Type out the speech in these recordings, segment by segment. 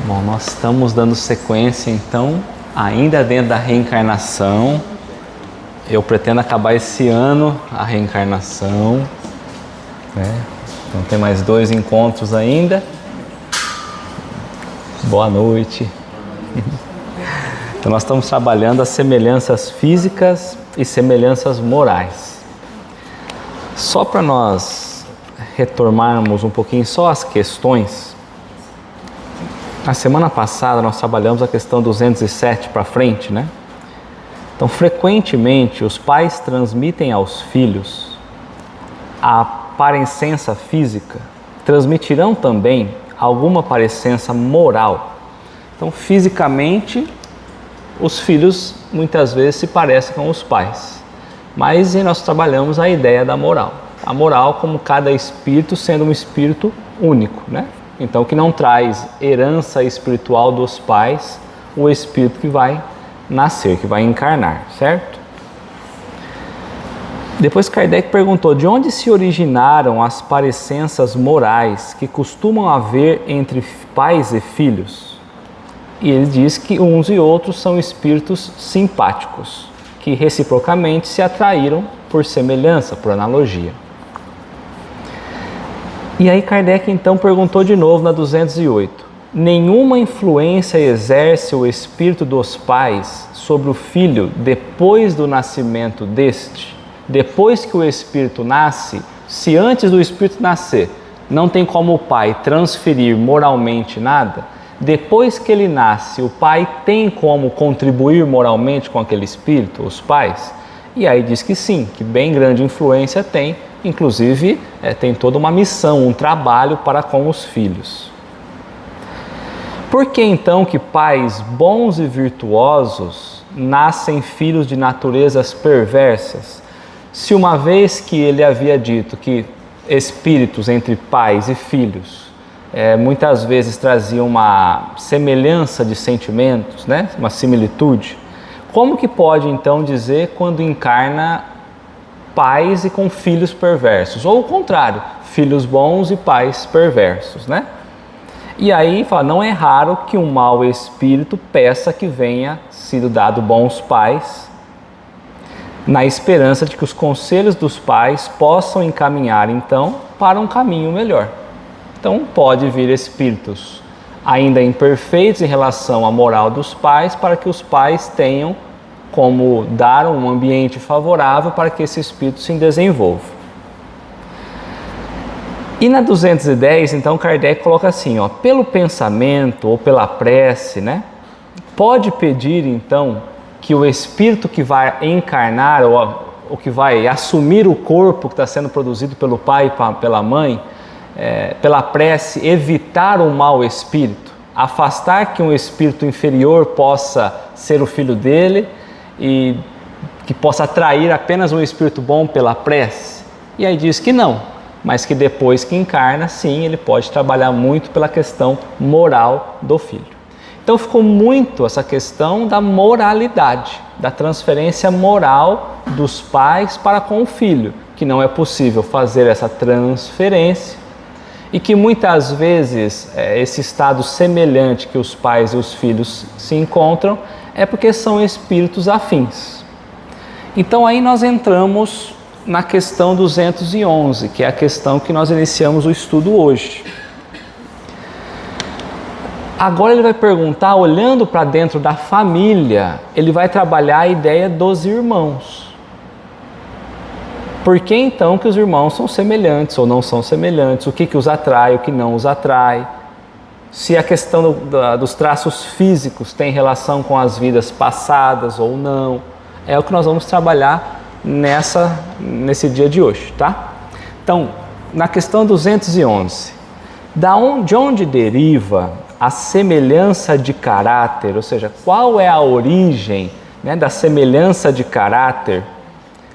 Bom, nós estamos dando sequência, então, ainda dentro da reencarnação. Eu pretendo acabar esse ano a reencarnação, né? Então tem mais 2 encontros ainda. Boa noite. Então nós estamos trabalhando as semelhanças físicas e semelhanças morais. Só para nós retomarmos um pouquinho só as questões. Na semana passada nós trabalhamos a questão 207 para frente, né? Então, frequentemente, os pais transmitem aos filhos a parecença física, transmitirão também alguma parecença moral. Então, fisicamente, os filhos muitas vezes se parecem com os pais, mas nós trabalhamos a ideia da moral. A moral como cada espírito sendo um espírito único, né? Então, que não traz herança espiritual dos pais, o espírito que vai nascer, que vai encarnar, certo? Depois Kardec perguntou de onde se originaram as parecenças morais que costumam haver entre pais e filhos. E ele diz que uns e outros são espíritos simpáticos, que reciprocamente se atraíram por semelhança, por analogia. E aí Kardec então perguntou de novo na 208. Nenhuma influência exerce o espírito dos pais sobre o filho depois do nascimento deste? Depois que o espírito nasce, se antes do espírito nascer não tem como o pai transferir moralmente nada, depois que ele nasce, o pai tem como contribuir moralmente com aquele espírito, os pais? E aí diz que sim, que bem grande influência tem. Inclusive, tem toda uma missão, um trabalho para com os filhos. Por que então que pais bons e virtuosos nascem filhos de naturezas perversas? Se uma vez que ele havia dito que espíritos entre pais e filhos muitas vezes traziam uma semelhança de sentimentos, né? Uma similitude, como que pode então dizer quando encarna pais e com filhos perversos, ou o contrário, filhos bons e pais perversos, né? E aí fala, não é raro que um mau espírito peça que venha sido dado bons pais, na esperança de que os conselhos dos pais possam encaminhar então para um caminho melhor. Então pode vir espíritos ainda imperfeitos em relação à moral dos pais, para que os pais tenham como dar um ambiente favorável para que esse espírito se desenvolva. E na 210, então, Kardec coloca assim, ó, pelo pensamento ou pela prece, né, pode pedir, então, que o espírito que vai encarnar ou que vai assumir o corpo que está sendo produzido pelo pai e pela mãe, pela prece, evitar um mau espírito, afastar que um espírito inferior possa ser o filho dele, e que possa atrair apenas um espírito bom pela prece? E aí diz que não, mas que depois que encarna, sim, ele pode trabalhar muito pela questão moral do filho. Então ficou muito essa questão da moralidade, da transferência moral dos pais para com o filho, que não é possível fazer essa transferência e que muitas vezes esse estado semelhante que os pais e os filhos se encontram é porque são espíritos afins. Então aí nós entramos na questão 211, que é a questão que nós iniciamos o estudo hoje. Agora ele vai perguntar, olhando para dentro da família, ele vai trabalhar a ideia dos irmãos. Por que então que os irmãos são semelhantes ou não são semelhantes? O que os atrai, o que não os atrai? Se a questão dos traços físicos tem relação com as vidas passadas ou não. É o que nós vamos trabalhar nesse dia de hoje, tá? Então, na questão 211, de onde deriva a semelhança de caráter, ou seja, qual é a origem, né, da semelhança de caráter?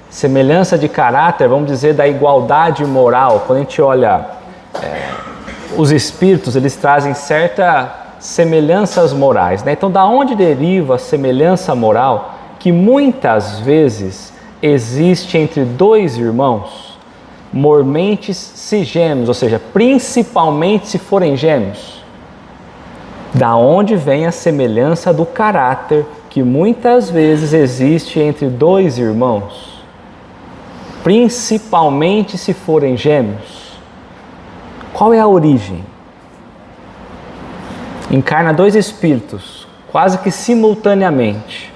Semelhança de caráter, vamos dizer, da igualdade moral. Quando a gente olha os espíritos, eles trazem certas semelhanças morais, né? Então, da onde deriva a semelhança moral que muitas vezes existe entre dois irmãos, mormentes se gêmeos, ou seja, principalmente se forem gêmeos? Da onde vem a semelhança do caráter que muitas vezes existe entre dois irmãos, principalmente se forem gêmeos? Qual é a origem? Encarna dois espíritos, quase que simultaneamente.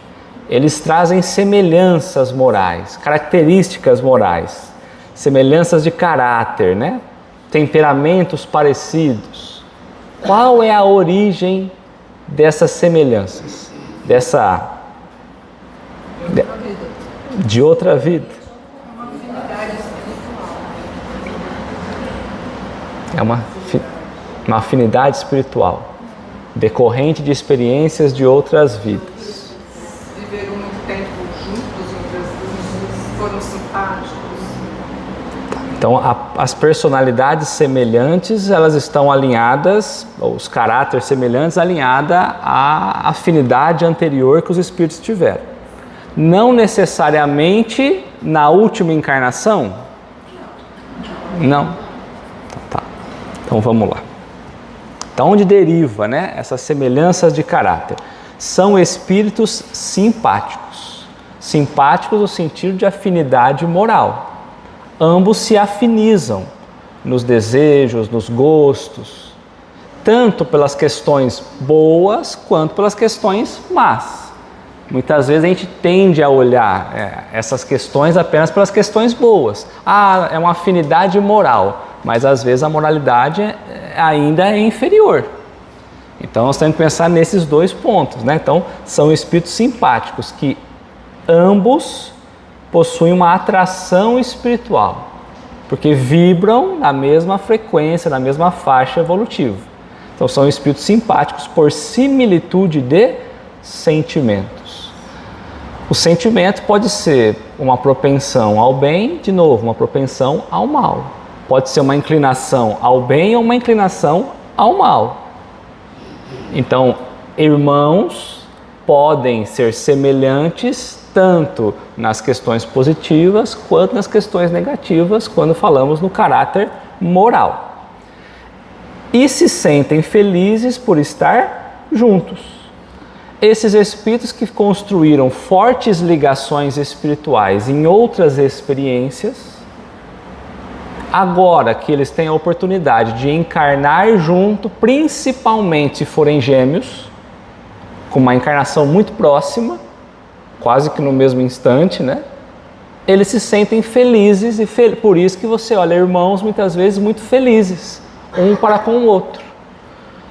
Eles trazem semelhanças morais, características morais, semelhanças de caráter, né? Temperamentos parecidos. Qual é a origem dessas semelhanças? De outra vida. É uma afinidade espiritual, decorrente de experiências de outras vidas. Viveram muito tempo juntos, outras vezes foram simpáticos. Então, as personalidades semelhantes, elas estão alinhadas, os caráteres semelhantes, alinhada à afinidade anterior que os espíritos tiveram. Não necessariamente na última encarnação? Não. Tá. Então, vamos lá. Da onde deriva, né, essas semelhanças de caráter? São espíritos simpáticos. Simpáticos no sentido de afinidade moral. Ambos se afinizam nos desejos, nos gostos, tanto pelas questões boas quanto pelas questões más. Muitas vezes a gente tende a olhar essas questões apenas pelas questões boas. Ah, é uma afinidade moral, mas às vezes a moralidade ainda é inferior. Então nós temos que pensar nesses dois pontos, né? Então são espíritos simpáticos que ambos possuem uma atração espiritual, porque vibram na mesma frequência, na mesma faixa evolutiva. Então são espíritos simpáticos por similitude de sentimentos. O sentimento pode ser uma propensão ao bem, de novo, uma propensão ao mal. Pode ser uma inclinação ao bem ou uma inclinação ao mal. Então, irmãos podem ser semelhantes tanto nas questões positivas quanto nas questões negativas, quando falamos no caráter moral. E se sentem felizes por estar juntos. Esses espíritos que construíram fortes ligações espirituais em outras experiências, agora que eles têm a oportunidade de encarnar junto, principalmente se forem gêmeos, com uma encarnação muito próxima, quase que no mesmo instante, né? Eles se sentem felizes e por isso que você olha irmãos muitas vezes muito felizes, um para com o outro.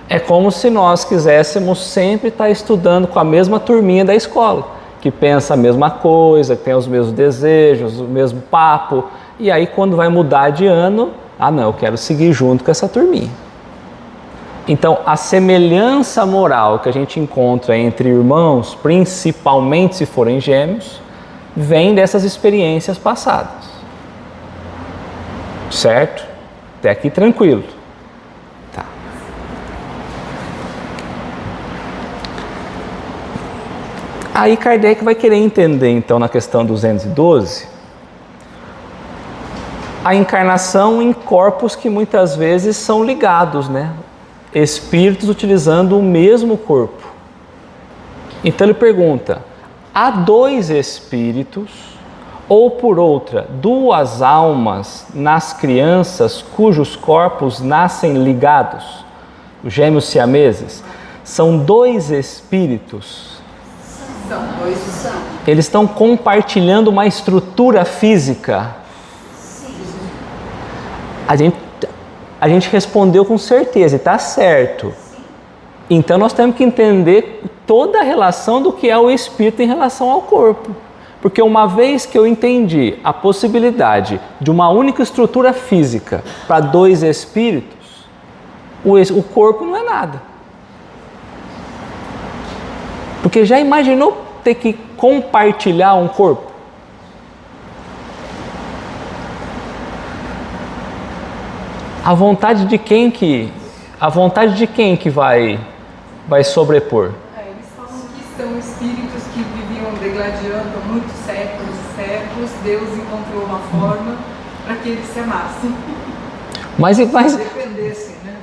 É como se nós quiséssemos sempre estar estudando com a mesma turminha da escola, que pensa a mesma coisa, que tem os mesmos desejos, o mesmo papo, e aí quando vai mudar de ano, não, eu quero seguir junto com essa turminha. Então, a semelhança moral que a gente encontra entre irmãos, principalmente se forem gêmeos, vem dessas experiências passadas. Certo? Até aqui tranquilo. Tá. Aí Kardec vai querer entender, então, na questão 212, a encarnação em corpos que muitas vezes são ligados, né? Espíritos utilizando o mesmo corpo. Então ele pergunta: há dois espíritos, ou por outra, duas almas nas crianças cujos corpos nascem ligados? Os gêmeos siameses são dois espíritos. São dois. Eles estão compartilhando uma estrutura física. A gente respondeu com certeza, e está certo. Então nós temos que entender toda a relação do que é o espírito em relação ao corpo. Porque uma vez que eu entendi a possibilidade de uma única estrutura física para dois espíritos, o corpo não é nada. Porque já imaginou ter que compartilhar um corpo? A vontade de quem que vai sobrepor? Eles falam que são espíritos que viviam degladiando há muitos séculos e séculos. Deus encontrou uma forma para que eles se amassem. Mas dependessem, né?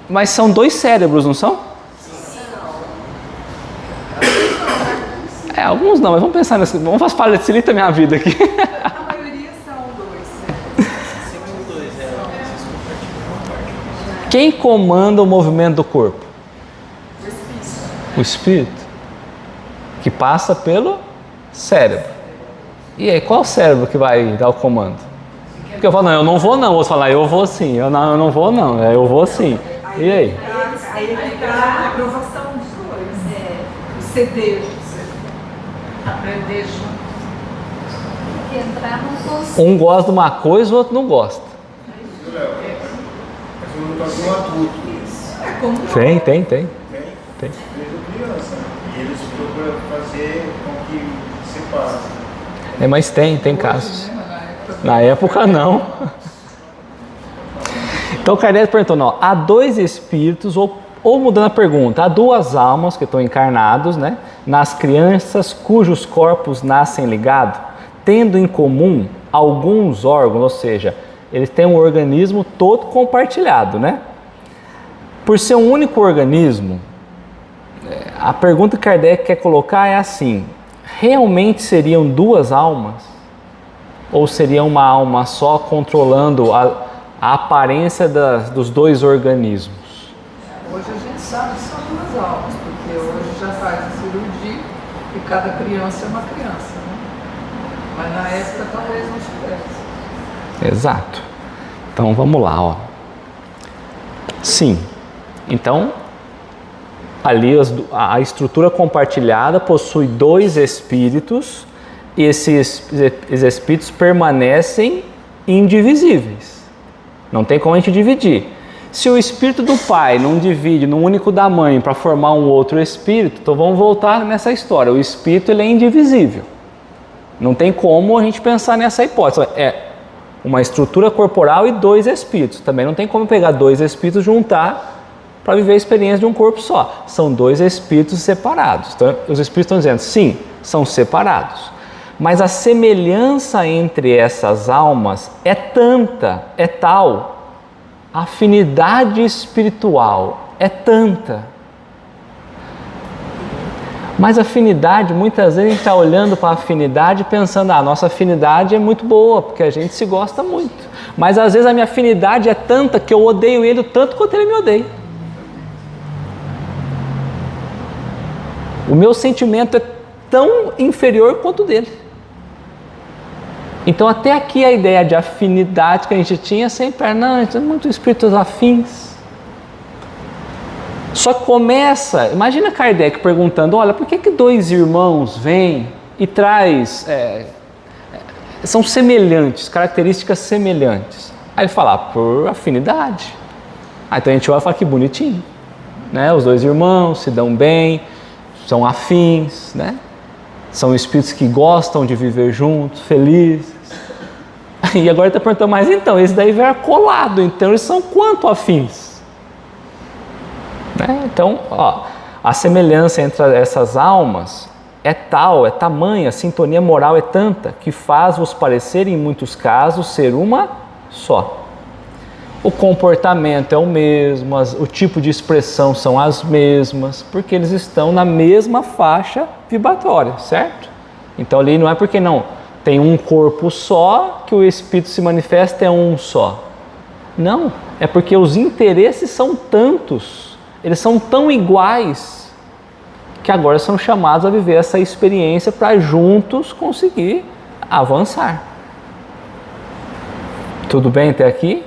Mas são dois cérebros, não são? Alguns não, mas vamos pensar nesse. Vamos facilitar a minha vida aqui. A maioria são dois. Quem comanda o movimento do corpo? O espírito. O espírito. Que passa pelo cérebro. E aí, qual cérebro que vai dar o comando? Porque eu falo, não, eu não vou não. Outros falam, eu vou sim. Eu não vou não. Eu vou sim. E aí? Aí fica a aprovação dos dois. O ceder. Aprender junto. Porque entrar no conceito. Um gosta de uma coisa, o outro não gosta. Mas eu não gosto de um adulto. É como Tem. Tem. Desde criança. E eles procuram fazer com que separe. Mas tem casos. Na época não. Então Kardec perguntou, não, há dois espíritos, ou mudando a pergunta, há duas almas que estão encarnados, né, nas crianças cujos corpos nascem ligados, tendo em comum alguns órgãos, ou seja, eles têm um organismo todo compartilhado, né? Por ser um único organismo, a pergunta que Kardec quer colocar é assim, realmente seriam duas almas? Ou seria uma alma só controlando a aparência dos dois organismos? Hoje a gente sabe que são duas almas, porque hoje já faz a cirurgia e cada criança é uma criança, né? Mas na época talvez não tivesse. Exato. Então vamos lá, ó. Sim. Então, ali a estrutura compartilhada possui dois espíritos e esses espíritos permanecem indivisíveis. Não tem como a gente dividir. Se o espírito do pai não divide no único da mãe para formar um outro espírito, então vamos voltar nessa história. O espírito ele é indivisível. Não tem como a gente pensar nessa hipótese. É uma estrutura corporal e dois espíritos. Também não tem como pegar dois espíritos e juntar para viver a experiência de um corpo só. São dois espíritos separados. Então, os espíritos estão dizendo, sim, são separados. Mas a semelhança entre essas almas é tanta, é tal, a afinidade espiritual é tanta. Mas a afinidade, muitas vezes a gente está olhando para a afinidade pensando, a nossa afinidade é muito boa, porque a gente se gosta muito. Mas às vezes a minha afinidade é tanta que eu odeio ele tanto quanto ele me odeia. O meu sentimento é tão inferior quanto o dele. Então até aqui a ideia de afinidade que a gente tinha sempre era, não, a gente tem muitos espíritos afins. Só começa, imagina Kardec perguntando, olha, por que dois irmãos vêm e traz, são semelhantes, características semelhantes? Aí ele fala, por afinidade. Então a gente olha e fala, que bonitinho, né? Os dois irmãos se dão bem, são afins, né? São espíritos que gostam de viver juntos, felizes. E agora está perguntando, mas então, esse daí veio colado, então eles são quanto afins? Né? Então, ó, a semelhança entre essas almas é tal, é tamanha, a sintonia moral é tanta, que faz-vos parecer, em muitos casos, ser uma só. O comportamento é o mesmo, o tipo de expressão são as mesmas, porque eles estão na mesma faixa vibratória, certo? Então ali não é porque não tem um corpo só que o espírito se manifesta é um só. Não, é porque os interesses são tantos, eles são tão iguais, que agora são chamados a viver essa experiência para juntos conseguir avançar. Tudo bem até aqui?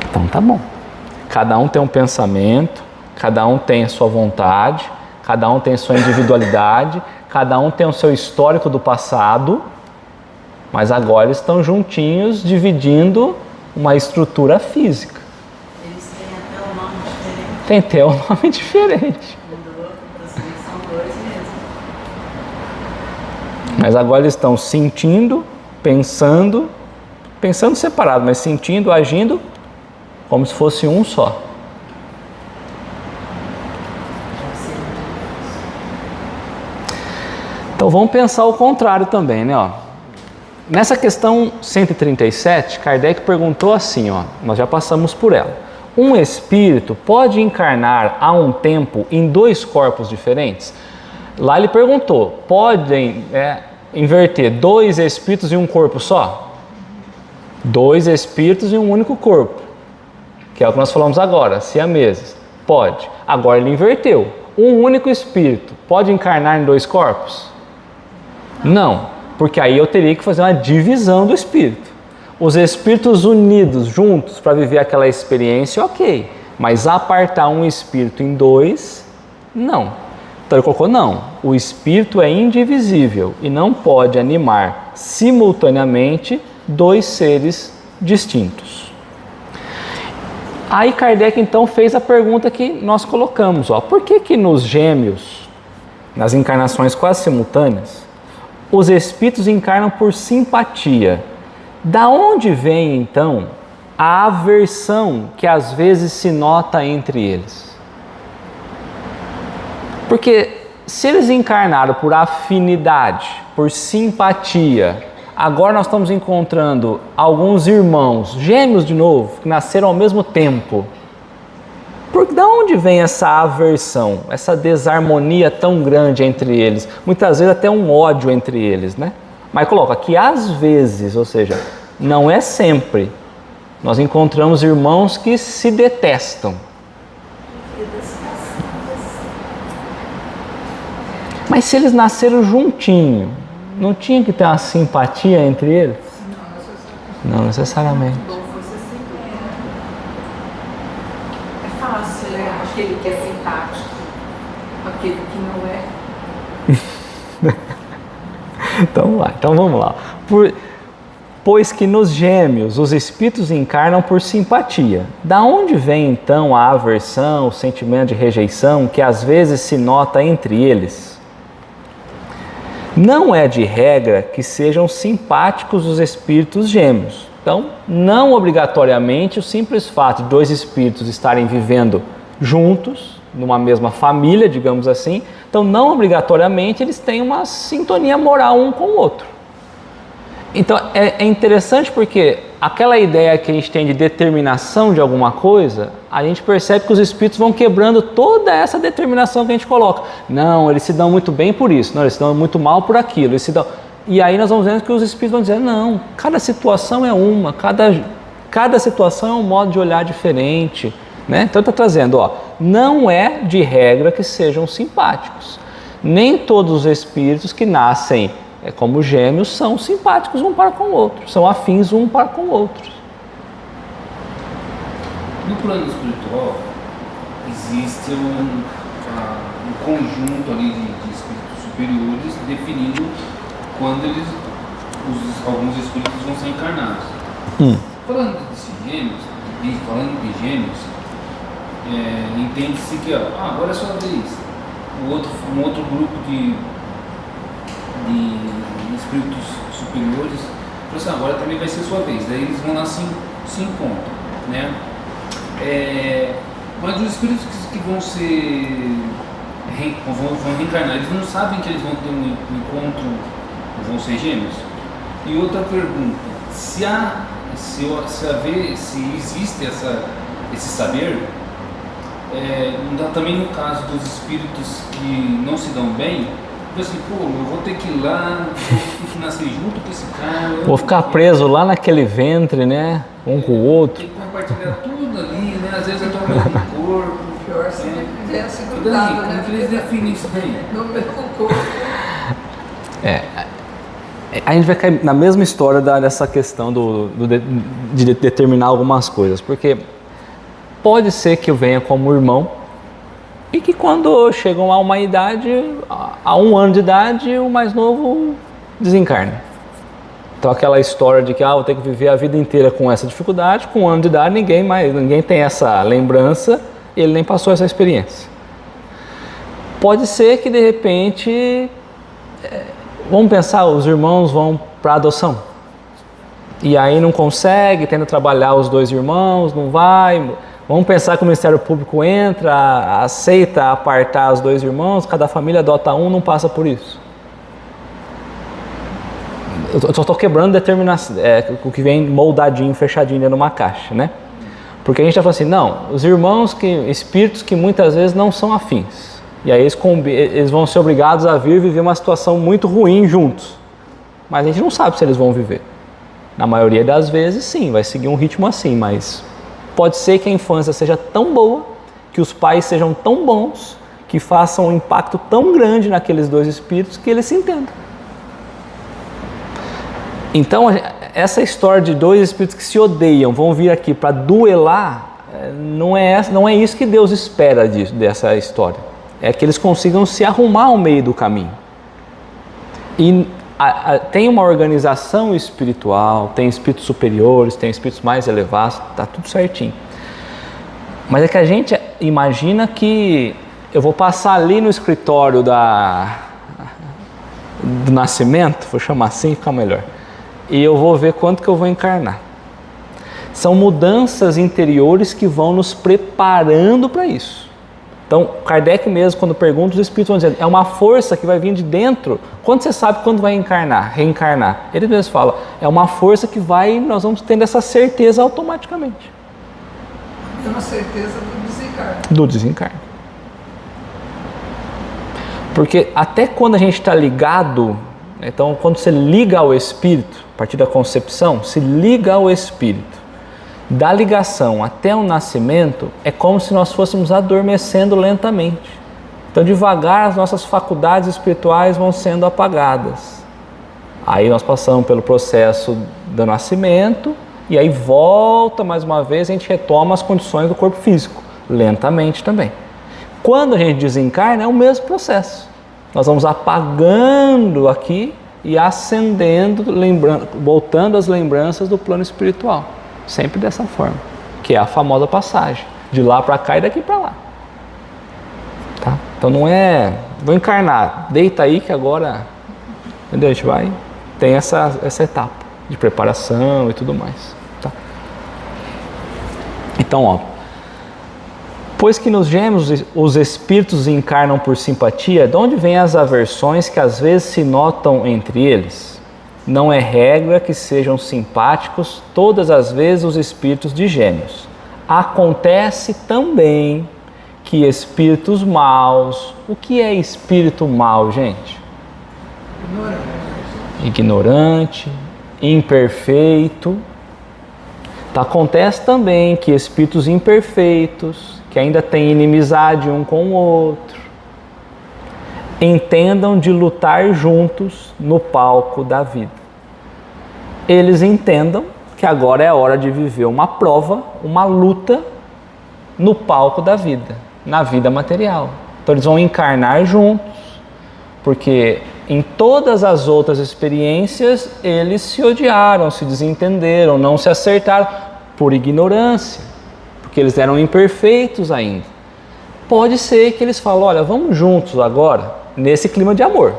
Então tá bom. Cada um tem um pensamento, cada um tem a sua vontade, cada um tem a sua individualidade, cada um tem o seu histórico do passado, mas agora estão juntinhos dividindo uma estrutura física. Eles têm até um nome diferente. Tem até um nome diferente. Um do outro, assim, são dois mesmo. Mas agora eles estão sentindo, pensando separado, mas sentindo, agindo como se fosse um só. Então vamos pensar o contrário também, né? Ó, nessa questão 137, Kardec perguntou assim, ó, nós já passamos por ela. um espírito pode encarnar a um tempo em 2 corpos diferentes? Lá ele perguntou, podem inverter 2 espíritos em um corpo só? 2 espíritos em um único corpo, que é o que nós falamos agora, siameses. Pode. Agora ele inverteu. Um único espírito pode encarnar em 2 corpos? Não, porque aí eu teria que fazer uma divisão do espírito. Os espíritos unidos, juntos, para viver aquela experiência, ok. Mas apartar um espírito em 2, não. Então ele colocou, não. O espírito é indivisível e não pode animar simultaneamente 2 seres distintos. Aí Kardec então fez a pergunta que nós colocamos. Por que nos gêmeos, nas encarnações quase simultâneas, os espíritos encarnam por simpatia? Da onde vem, então, a aversão que às vezes se nota entre eles? Porque se eles encarnaram por afinidade, por simpatia, agora nós estamos encontrando alguns irmãos, gêmeos de novo, que nasceram ao mesmo tempo. Da onde vem essa aversão, essa desarmonia tão grande entre eles? Muitas vezes até um ódio entre eles, né? Mas coloca que às vezes, ou seja, não é sempre, nós encontramos irmãos que se detestam. Mas se eles nasceram juntinho, não tinha que ter uma simpatia entre eles? Não necessariamente. É fácil, né? Aquele que é simpático, aquele que não é. Então vamos lá. Pois que nos gêmeos os espíritos encarnam por simpatia. Da onde vem então a aversão, o sentimento de rejeição que às vezes se nota entre eles? Não é de regra que sejam simpáticos os espíritos gêmeos. Então, não obrigatoriamente o simples fato de 2 espíritos estarem vivendo juntos, numa mesma família, digamos assim, então não obrigatoriamente eles têm uma sintonia moral um com o outro. Então é interessante porque aquela ideia que a gente tem de determinação de alguma coisa, a gente percebe que os espíritos vão quebrando toda essa determinação que a gente coloca. Não, eles se dão muito bem por isso, não, eles se dão muito mal por aquilo, eles se dão... E aí nós vamos vendo que os espíritos vão dizer, não, cada situação é uma, cada situação é um modo de olhar diferente, né? Então está trazendo, não é de regra que sejam simpáticos. Nem todos os espíritos que nascem como gêmeos são simpáticos um para com o outro, são afins um para com o outro. No plano espiritual existe um conjunto ali de espíritos superiores definindo quando alguns espíritos vão ser encarnados. Falando de gêmeos, entende-se que agora é sua vez. Um outro grupo de espíritos superiores falou assim, agora também vai ser sua vez. Daí eles vão lá se encontram, né? Mas os espíritos que vão reencarnar, eles não sabem que eles vão ter um encontro, vão ser gêmeos. E outra pergunta, se existe esse saber, também no caso dos espíritos que não se dão bem, assim, eu vou ter que ir lá, vou ter que nascer junto com esse cara. Vou ficar preso lá naquele ventre, né? Um com o outro. Tem que compartilhar tudo ali, né? Às vezes até o mesmo corpo. Pior se ele tivesse grudado, né? Como que eles definem isso daí? No mesmo corpo. A gente vai cair na mesma história dessa questão de determinar algumas coisas, porque pode ser que eu venha como irmão e que quando chegam a uma idade, a 1 ano de idade, o mais novo desencarna. Então aquela história de que vou ter que viver a vida inteira com essa dificuldade, com 1 ano de idade ninguém tem essa lembrança e ele nem passou essa experiência. Pode ser que de repente, vamos pensar, os irmãos vão para adoção e aí não consegue, tenta trabalhar os 2 irmãos, não vai. Vamos pensar que o Ministério Público entra, aceita apartar os 2 irmãos, cada família adota um, não passa por isso. Eu só estou quebrando determinação, o que vem moldadinho, fechadinho dentro de uma caixa, né? Porque a gente está falando assim, não, os irmãos, espíritos que muitas vezes não são afins. E aí eles vão ser obrigados a vir viver uma situação muito ruim juntos. Mas a gente não sabe se eles vão viver. Na maioria das vezes, sim, vai seguir um ritmo assim, mas pode ser que a infância seja tão boa, que os pais sejam tão bons, que façam um impacto tão grande naqueles dois espíritos que eles se entendam. Então, essa história de dois espíritos que se odeiam, vão vir aqui para duelar, não é isso que Deus espera dessa história. É que eles consigam se arrumar ao meio do caminho. E tem uma organização espiritual, tem espíritos superiores, tem espíritos mais elevados, está tudo certinho. Mas é que a gente imagina que eu vou passar ali no escritório do nascimento, vou chamar assim, fica melhor, e eu vou ver quanto que eu vou encarnar. São mudanças interiores que vão nos preparando para isso. Então, Kardec mesmo, quando pergunta, os espíritos vão dizendo, é uma força que vai vir de dentro. Quando você sabe quando vai reencarnar? Ele mesmo fala, é uma força que nós vamos tendo essa certeza automaticamente. É uma certeza do desencarne. Do desencarne. Porque até quando a gente está ligado, então quando você liga ao espírito, a partir da concepção, se liga ao espírito, da ligação até o nascimento, é como se nós fôssemos adormecendo lentamente. Então devagar as nossas faculdades espirituais vão sendo apagadas. Aí nós passamos pelo processo do nascimento, e aí volta mais uma vez, a gente retoma as condições do corpo físico, lentamente também. Quando a gente desencarna, é o mesmo processo. Nós vamos apagando aqui e acendendo, voltando às lembranças do plano espiritual. Sempre dessa forma, que é a famosa passagem, de lá para cá e daqui para lá. Tá? Então não é, vou encarnar, deita aí que agora, entendeu? A gente vai, tem essa etapa de preparação e tudo mais. Tá? Então, pois que nos gêmeos os espíritos encarnam por simpatia, de onde vêm as aversões que às vezes se notam entre eles? Não é regra que sejam simpáticos todas as vezes os espíritos de gêmeos. Acontece também que espíritos maus... O que é espírito mau, gente? Ignorante, imperfeito. Acontece também que espíritos imperfeitos, que ainda têm inimizade um com o outro, entendam de lutar juntos no palco da vida. Eles entendam que agora é a hora de viver uma prova, uma luta no palco da vida, na vida material. Então eles vão encarnar juntos, porque em todas as outras experiências eles se odiaram, se desentenderam, não se acertaram por ignorância, porque eles eram imperfeitos ainda. Pode ser que eles falem, olha, vamos juntos agora, nesse clima de amor.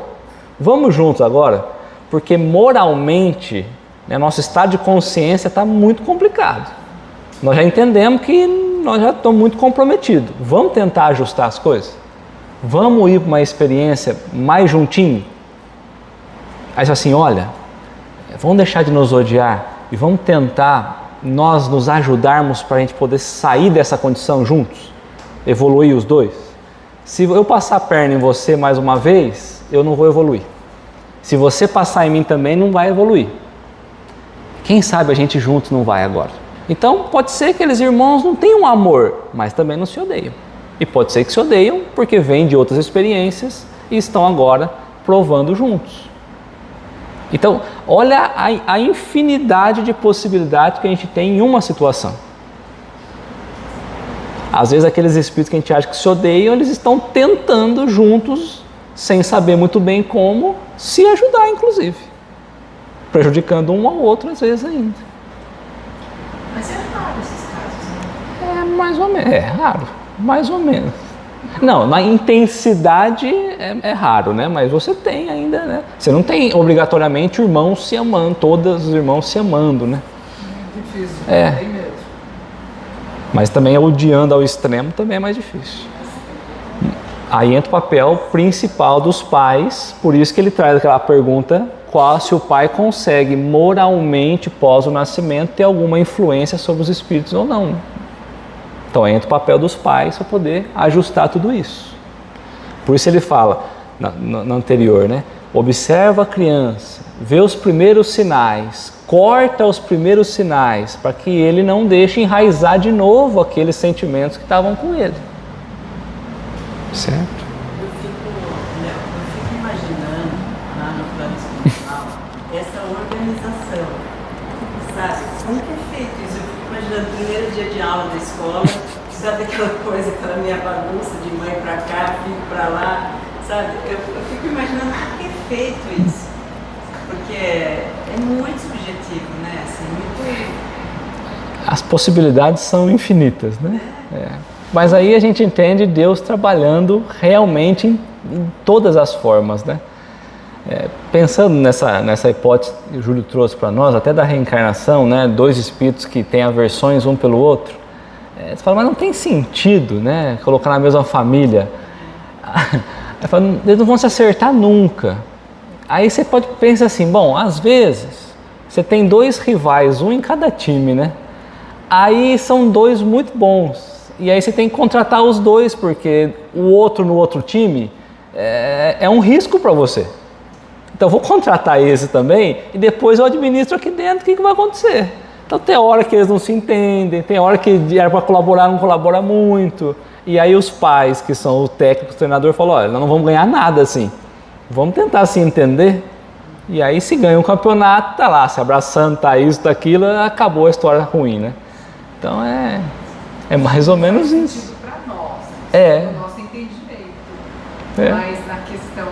Vamos juntos agora, porque moralmente, nosso estado de consciência está muito complicado. Nós já entendemos que nós já estamos muito comprometidos. Vamos tentar ajustar as coisas? Vamos ir para uma experiência mais juntinho? Aí assim, olha, vamos deixar de nos odiar e vamos tentar nós nos ajudarmos para a gente poder sair dessa condição juntos, evoluir os dois. Se eu passar a perna em você mais uma vez, eu não vou evoluir. Se você passar em mim também, não vai evoluir. Quem sabe a gente juntos não vai agora. Então pode ser que aqueles irmãos não tenham amor, mas também não se odeiam. E pode ser que se odeiam porque vêm de outras experiências e estão agora provando juntos. Então, olha a infinidade de possibilidades que a gente tem em uma situação. Às vezes aqueles espíritos que a gente acha que se odeiam, eles estão tentando juntos, sem saber muito bem como, se ajudar inclusive. Prejudicando um ao outro às vezes ainda. Mas é raro esses casos, né? É mais ou menos, é raro, mais ou menos. Não, na intensidade é raro, né? Mas você tem ainda, né? Você não tem obrigatoriamente irmãos se amando, todos os irmãos se amando, né? É difícil, É. bem mesmo. Mas também odiando ao extremo também é mais difícil. Aí entra o papel principal dos pais, por isso que ele traz aquela pergunta, se o pai consegue moralmente, pós o nascimento, ter alguma influência sobre os espíritos ou não. Então entra o papel dos pais para poder ajustar tudo isso. Por isso ele fala, no anterior, né? Observa a criança, vê os primeiros sinais, corta os primeiros sinais, para que ele não deixe enraizar de novo aqueles sentimentos que estavam com ele. Certo? Eu fico imaginando, lá no plano espiritual, essa organização, sabe? Como que é feito isso? Eu fico imaginando o primeiro dia de aula da escola, sabe aquela coisa, aquela minha bagunça de mãe pra cá, filho pra lá, sabe? Eu fico imaginando como que é feito isso, porque é muito subjetivo, né? Assim, muito... As possibilidades são infinitas, né? Mas aí a gente entende Deus trabalhando realmente em todas as formas, né? Pensando nessa hipótese que o Júlio trouxe para nós, até da reencarnação, né? Dois espíritos que têm aversões um pelo outro. Você fala, mas não tem sentido, né? Colocar na mesma família. Eles não vão se acertar nunca. Aí você pode pensar assim, bom, às vezes você tem dois rivais, um em cada time, né? Aí são dois muito bons. E aí você tem que contratar os dois, porque o outro no outro time é um risco para você. Então eu vou contratar esse também e depois eu administro aqui dentro o que vai acontecer. Então tem hora que eles não se entendem, tem hora que era para colaborar, não colabora muito. E aí os pais, que são o técnico, o treinador, falam, olha, nós não vamos ganhar nada assim. Vamos tentar se entender. E aí se ganha um campeonato, tá lá, se abraçando, tá isso, tá aquilo, acabou a história ruim, né? Então é mais ou menos isso. Para nós, o nosso entendimento. Mas na questão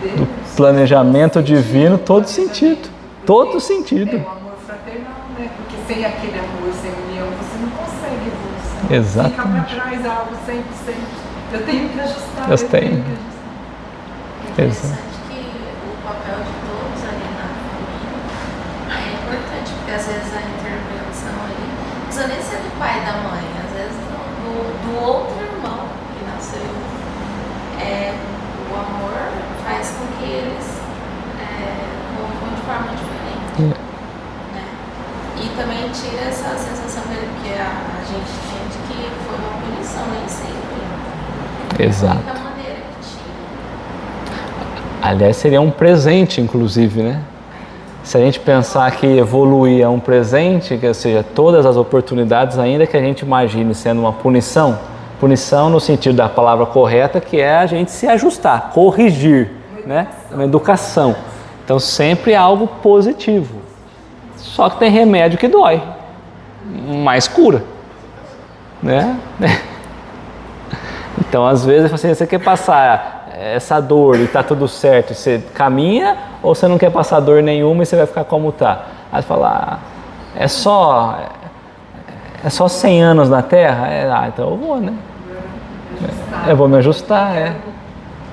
de Deus, do planejamento divino, todo sentido. Todo sentido. É o amor fraternal, né? Porque sem aquele amor, sem união, você não consegue evolução. Exatamente. Fica para trás algo sempre. Eu tenho que ajustar. Eu tenho. É interessante que o papel de todos ali na família é importante, porque às vezes a intervenção ali não precisa nem ser do pai e da mãe, às vezes do outro irmão que nasceu. O amor faz com que eles convivam de forma diferente. Né? E também tira essa sensação dele, porque a gente sente que foi uma punição, nem sempre. Exato. Da maneira que tinha. Aliás, seria um presente, inclusive, né? Se a gente pensar que evoluir é um presente, que, ou seja, todas as oportunidades, ainda que a gente imagine sendo uma punição no sentido da palavra correta, que é a gente se ajustar, corrigir, né? Uma educação. Então, sempre é algo positivo. Só que tem remédio que dói, mas cura, né? Então, às vezes, você quer passar essa dor e tá tudo certo, você caminha, ou você não quer passar dor nenhuma e você vai ficar como tá? Aí você fala, é só 100 anos na Terra? Então eu vou, né? Eu vou me ajustar,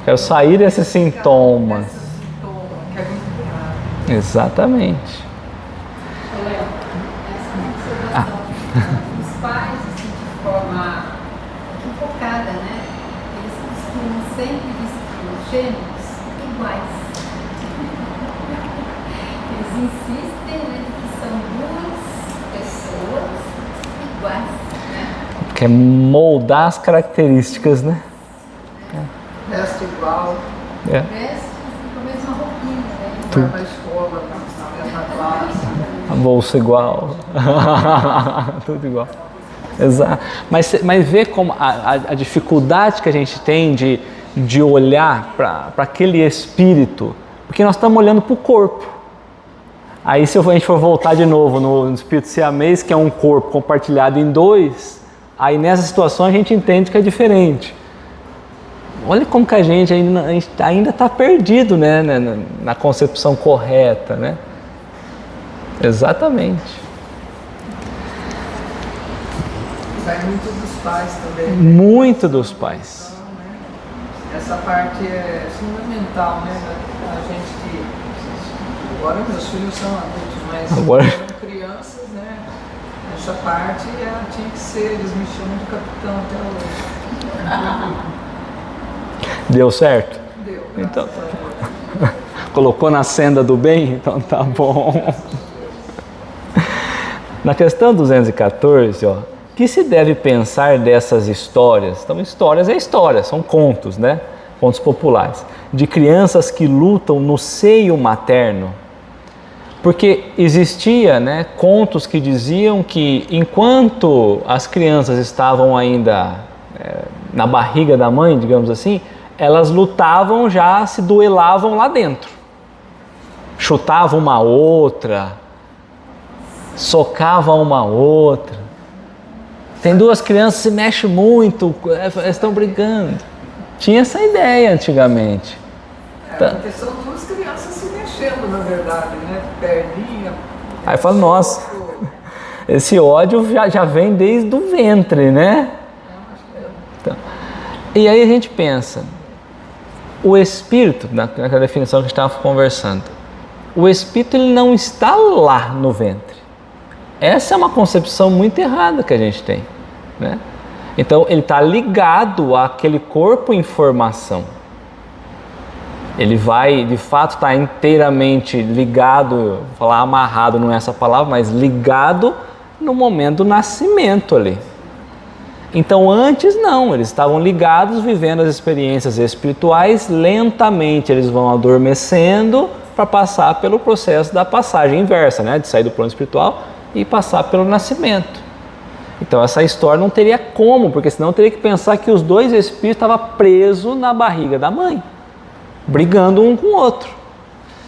Quero sair desses sintomas. Exatamente. Os pais, assim, de forma equivocada, né? Eles costumam sempre vestir os gêmeos iguais. Eles insistem, né, que são duas pessoas iguais, né? Quer moldar as características, né? Veste igual, Vestem assim, com a mesma roupinha, né? vai pra escola, na mesma classe. A bolsa igual. Tudo igual. Exato. Mas vê como a dificuldade que a gente tem de olhar para aquele espírito, porque nós estamos olhando para o corpo. Aí se a gente for voltar de novo no espírito siamês, que é um corpo compartilhado em dois, aí nessa situação a gente entende que é diferente. Olha como que a gente ainda está perdido, né, na concepção correta, né? Exatamente. Vai muito dos pais também. Muito dos pais. Então, né, essa parte é fundamental, né? A gente que... Agora meus filhos são adultos, mas Agora... eram crianças, né? Essa parte tinha que ser, eles me chamam de capitão até hoje. Deu certo? Deu. Então, colocou na senda do bem? Então tá bom. Na questão 214, que se deve pensar dessas histórias? Então, histórias é história, são contos, né? Contos populares, de crianças que lutam no seio materno. Porque existia, né, contos que diziam que enquanto as crianças estavam ainda na barriga da mãe, digamos assim, elas lutavam já, se duelavam lá dentro. Chutavam uma outra, socavam uma outra. Tem duas crianças que se mexem muito, estão brigando. Tinha essa ideia antigamente. Porque são duas crianças se mexendo, na verdade, né? Perninha. Aí fala, nossa, esse ódio já vem desde o ventre, né? Então, e aí a gente pensa, o espírito, naquela definição que a gente estava conversando, o espírito ele não está lá no ventre. Essa é uma concepção muito errada que a gente tem, né? Então ele está ligado àquele corpo em formação. Ele vai, de fato, estar inteiramente ligado, vou falar amarrado, não é essa palavra, mas ligado no momento do nascimento ali. Então antes não, eles estavam ligados, vivendo as experiências espirituais, lentamente eles vão adormecendo para passar pelo processo da passagem inversa, né? De sair do plano espiritual e passar pelo nascimento. Então essa história não teria como, porque senão teria que pensar que os dois espíritos estavam presos na barriga da mãe, brigando um com o outro.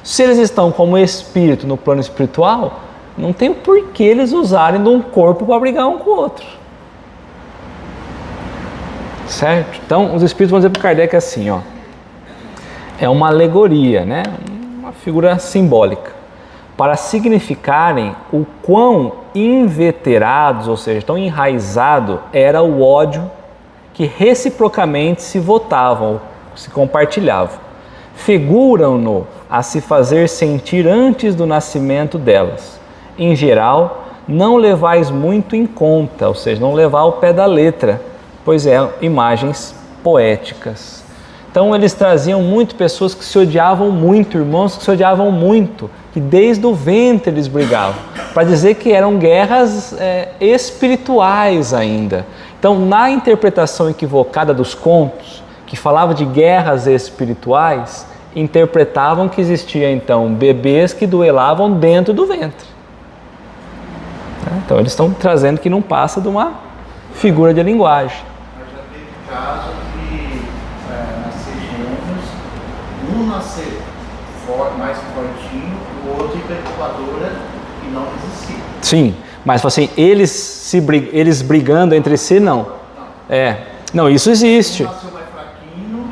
Se eles estão como espírito no plano espiritual, não tem por que eles usarem de um corpo para brigar um com o outro. Certo? Então os espíritos vão dizer para Kardec assim, ó, é uma alegoria, né? Uma figura simbólica, para significarem o quão inveterados, ou seja, tão enraizado era o ódio que reciprocamente se votavam, se compartilhavam. Figuram-no a se fazer sentir antes do nascimento delas. Em geral, não levais muito em conta, ou seja, não levar ao pé da letra, pois imagens poéticas. Então eles traziam muito pessoas que se odiavam muito, irmãos que se odiavam muito, que desde o ventre eles brigavam, para dizer que eram guerras espirituais ainda. Então, na interpretação equivocada dos contos, que falava de guerras espirituais, interpretavam que existia então bebês que duelavam dentro do ventre. Então eles estão trazendo que não passa de uma figura de linguagem. Mas já teve caso de nascer gêmeos, um nascer mais fortinho, o outro perturbadora e não resistir. Sim, mas assim, eles brigando entre si, não. Não, isso existe. Um nasceu mais fraquinho,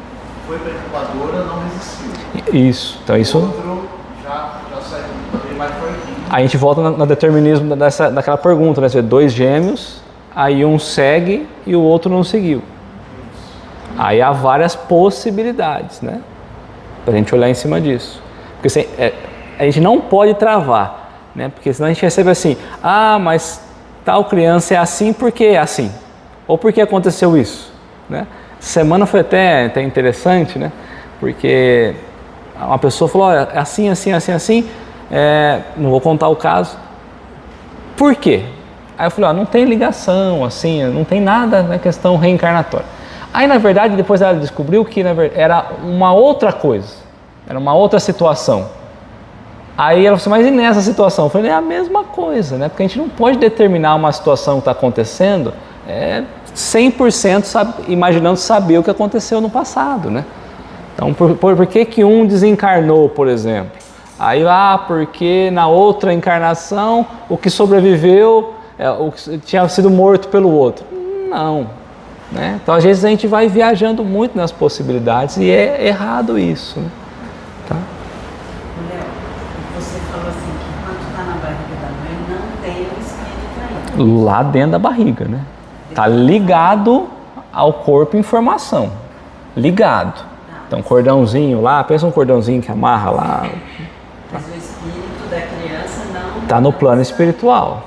foi perturbadora, não resistiu. Isso, então isso... O outro já saiu mais fortinho. A gente volta no determinismo daquela pergunta, né? Dois gêmeos, aí um segue e o outro não seguiu. Aí há várias possibilidades, né? Para a gente olhar em cima disso. Porque assim, a gente não pode travar, né? Porque senão a gente recebe assim, mas tal criança é assim porque é assim. Ou porque aconteceu isso, né? Semana foi até interessante, né? Porque uma pessoa falou, olha, é assim, assim, assim, assim, não vou contar o caso. Por quê? Aí eu falei, não tem ligação, assim, não tem nada na questão reencarnatória. Aí, na verdade, depois ela descobriu que era uma outra coisa, era uma outra situação. Aí ela falou assim, mas e nessa situação? Eu falei, é a mesma coisa, né? Porque a gente não pode determinar uma situação que está acontecendo 100% imaginando saber o que aconteceu no passado, né? Então, por que um desencarnou, por exemplo? Aí, porque na outra encarnação, o que sobreviveu tinha sido morto pelo outro. Não, né? Então, às vezes a gente vai viajando muito nas possibilidades e é errado isso, né? Tá? Léo, você falou assim que enquanto está na barriga da mãe não tem o espírito ainda. Lá dentro da barriga, né? Tá ligado ao corpo em formação. Ligado. Então, cordãozinho lá, pensa um cordãozinho que amarra lá. Mas o espírito da criança não... Tá no plano espiritual.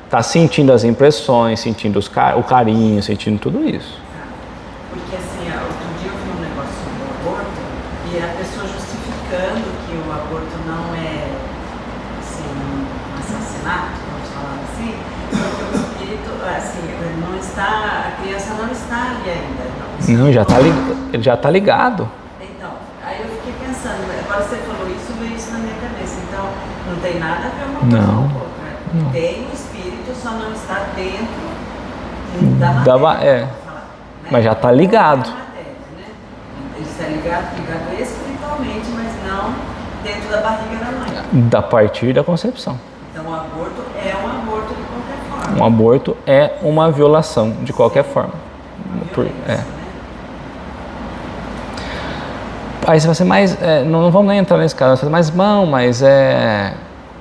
Tá sentindo as impressões, sentindo o carinho, sentindo tudo isso. Porque assim, outro dia eu vi um negócio sobre o aborto e a pessoa justificando que o aborto não é assim, um assassinato, vamos falar assim, porque o espírito espírito, assim, não está, a criança não está ali ainda. Não, ele já está ligado. Então, aí eu fiquei pensando, agora você falou isso, veio isso na minha cabeça. Então, não tem nada a ver uma coisa com a outra. Tem o espírito, só não está dentro da matéria. Mas já está ligado. Ele está ligado espiritualmente, mas não dentro da barriga da mãe. A partir da concepção. Então o aborto é um aborto de qualquer forma. Um aborto é uma violação de qualquer forma. Aí você vai ser mais. Não vamos nem entrar nesse caso, mas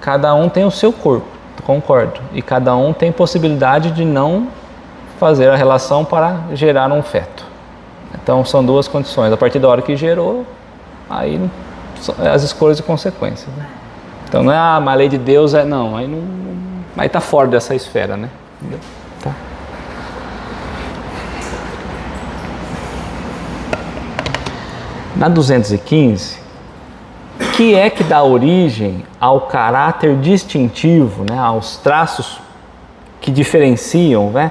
cada um tem o seu corpo, concordo. E cada um tem possibilidade de não fazer a relação para gerar um feto. Então são duas condições. A partir da hora que gerou, aí as escolhas e consequências. Né? Então não é mas a lei de Deus não, aí não, aí está fora dessa esfera, né? Tá. Na 215, que é que dá origem ao caráter distintivo, né, aos traços que diferenciam, né,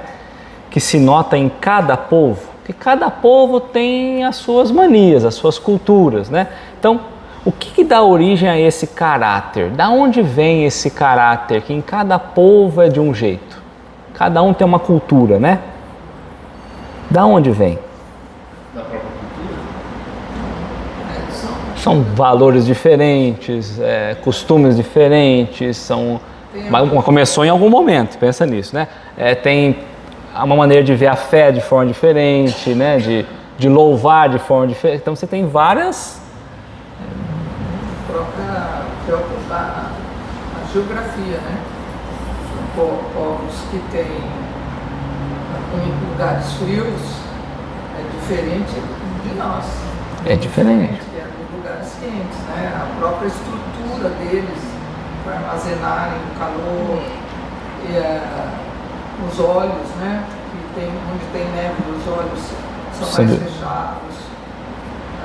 que se nota em cada povo? Porque cada povo tem as suas manias, as suas culturas, né? Então, o que dá origem a esse caráter? Da onde vem esse caráter que em cada povo é de um jeito? Cada um tem uma cultura, né? Da onde vem? Da própria cultura? São valores diferentes, costumes diferentes, começou em algum momento, pensa nisso, né? Tem uma maneira de ver a fé de forma diferente, né? De louvar de forma diferente. Então você tem várias... A geografia, né? Povos que têm em lugares frios é diferente de nós. É diferente. É de lugares quentes, né? A própria estrutura deles para armazenarem o calor e os olhos, né? Onde tem neve, os olhos são mais fechados.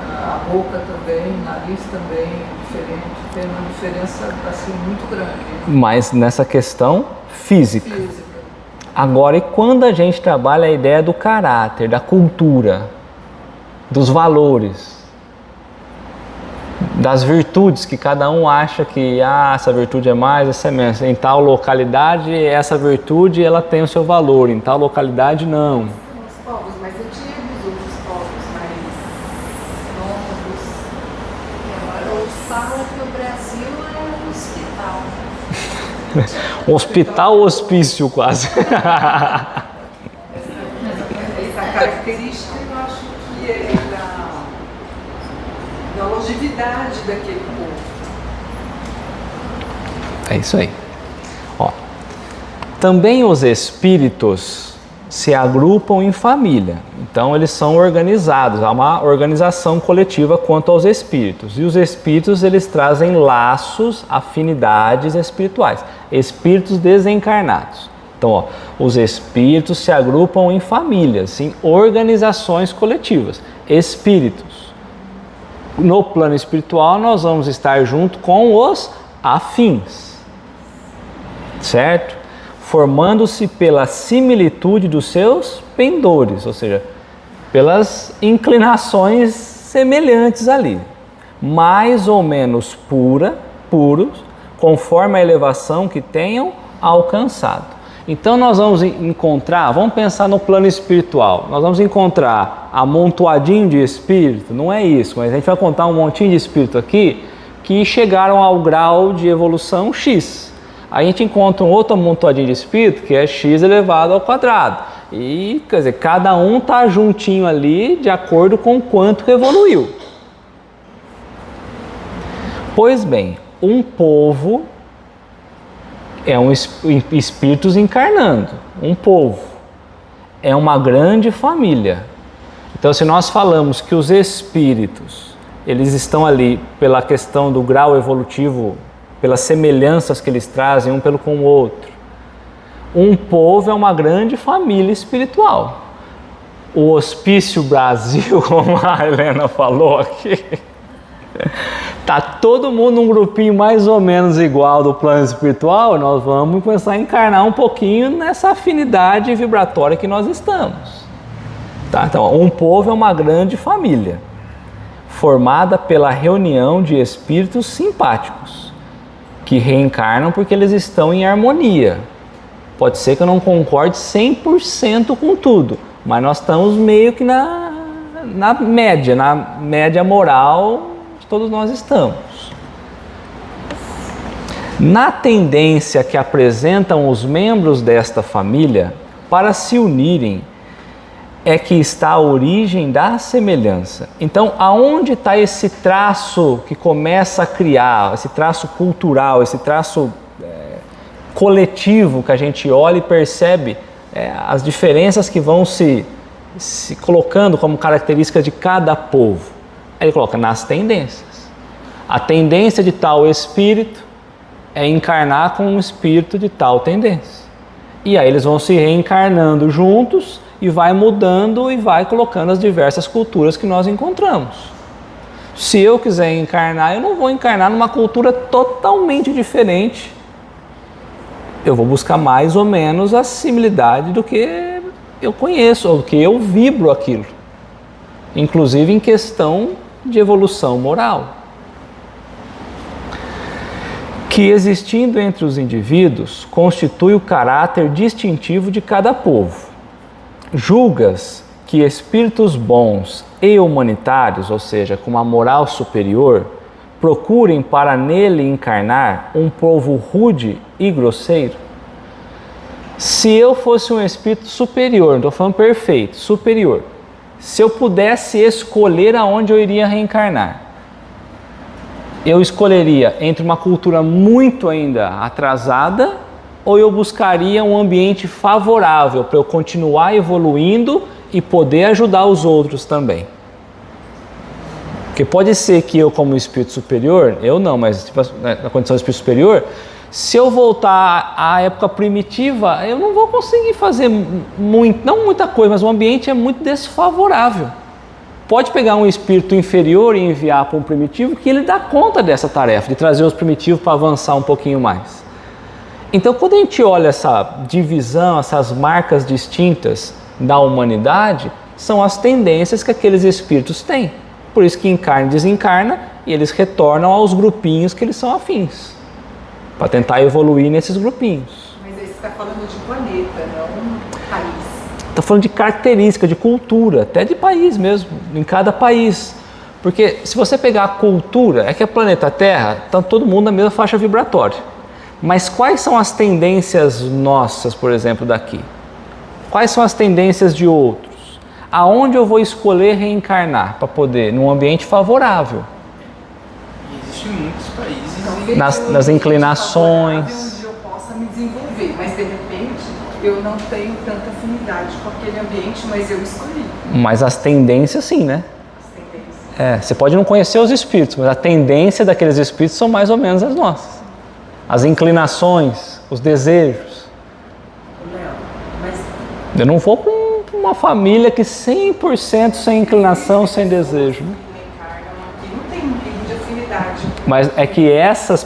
A boca também, o nariz também é diferente, tem uma diferença assim muito grande. Mas nessa questão física. Agora, e quando a gente trabalha a ideia do caráter, da cultura, dos valores, das virtudes que cada um acha que essa virtude é mais, essa é menos. Em tal localidade, essa virtude ela tem o seu valor, em tal localidade não. Os povos mais antigos, outros povos mais novos. E agora o fala que o Brasil é um hospital. Hospital ou hospício, quase. Essa característica eu acho que é da longevidade daquele povo. É isso aí. Ó, também os espíritos se agrupam em família. Então eles são organizados, há uma organização coletiva quanto aos espíritos. E os espíritos eles trazem laços, afinidades espirituais, espíritos desencarnados. Então, ó, os espíritos se agrupam em famílias, em organizações coletivas, espíritos. No plano espiritual nós vamos estar junto com os afins, certo? Formando-se pela similitude dos seus pendores, ou seja, pelas inclinações semelhantes ali, mais ou menos puros, conforme a elevação que tenham alcançado. Então nós vamos encontrar, vamos pensar no plano espiritual, nós vamos encontrar amontoadinho de espírito, não é isso, mas a gente vai contar um montinho de espírito aqui que chegaram ao grau de evolução X. A gente encontra um outro amontoadinho de espírito que é x elevado ao quadrado. E, quer dizer, cada um está juntinho ali de acordo com o quanto evoluiu. Pois bem, um povo é espíritos encarnando. Um povo é uma grande família. Então, se nós falamos que os espíritos, eles estão ali pela questão do grau evolutivo, pelas semelhanças que eles trazem um pelo com o outro. Um povo é uma grande família espiritual. O Hospício Brasil, como a Helena falou aqui, tá todo mundo num grupinho mais ou menos igual do plano espiritual, nós vamos começar a encarnar um pouquinho nessa afinidade vibratória que nós estamos. Tá? Então, um povo é uma grande família, formada pela reunião de espíritos simpáticos, que reencarnam porque eles estão em harmonia. Pode ser que eu não concorde 100% com tudo, mas nós estamos meio que na média moral, todos nós estamos. Na tendência que apresentam os membros desta família para se unirem, é que está a origem da semelhança. Então, aonde está esse traço que começa a criar, esse traço cultural, esse traço coletivo que a gente olha e percebe as diferenças que vão se colocando como característica de cada povo? Aí ele coloca nas tendências. A tendência de tal espírito é encarnar com um espírito de tal tendência. E aí eles vão se reencarnando juntos e vai mudando e vai colocando as diversas culturas que nós encontramos. Se eu quiser encarnar, eu não vou encarnar numa cultura totalmente diferente. Eu vou buscar mais ou menos a similaridade do que eu conheço, ou do que eu vibro aquilo. Inclusive em questão de evolução moral. Que existindo entre os indivíduos, constitui o caráter distintivo de cada povo. Julgas que espíritos bons e humanitários, ou seja, com uma moral superior, procurem para nele encarnar um povo rude e grosseiro? Se eu fosse um espírito superior, não estou falando perfeito, superior, se eu pudesse escolher aonde eu iria reencarnar, eu escolheria entre uma cultura muito ainda atrasada ou eu buscaria um ambiente favorável para eu continuar evoluindo e poder ajudar os outros também? Porque pode ser que eu, como espírito superior, eu não, mas tipo, na condição de espírito superior, se eu voltar à época primitiva, eu não vou conseguir fazer não muita coisa, mas o ambiente é muito desfavorável. Pode pegar um espírito inferior e enviar para um primitivo que ele dá conta dessa tarefa, de trazer os primitivos para avançar um pouquinho mais. Então, quando a gente olha essa divisão, essas marcas distintas da humanidade, são as tendências que aqueles espíritos têm. Por isso que encarna e desencarna, e eles retornam aos grupinhos que eles são afins, para tentar evoluir nesses grupinhos. Mas aí você está falando de planeta, não país. Está falando de característica, de cultura, até de país mesmo, em cada país. Porque se você pegar a cultura, é que o planeta Terra está todo mundo na mesma faixa vibratória. Mas quais são as tendências nossas, por exemplo, daqui? Quais são as tendências de outros? Aonde eu vou escolher reencarnar para poder, num ambiente favorável? E existem muitos países Nas inclinações. Onde eu possa me desenvolver, mas de repente eu não tenho tanta afinidade com aquele ambiente, mas eu escolhi. Mas as tendências sim, né? As tendências. Você pode não conhecer os espíritos, mas a tendência daqueles espíritos são mais ou menos as nossas. As inclinações, os desejos. Léo, mas Eu não vou para uma família que 100% sem inclinação, sem desejo. Né? Reencarnam aqui, não tem um nível de afinidade. Mas é que essas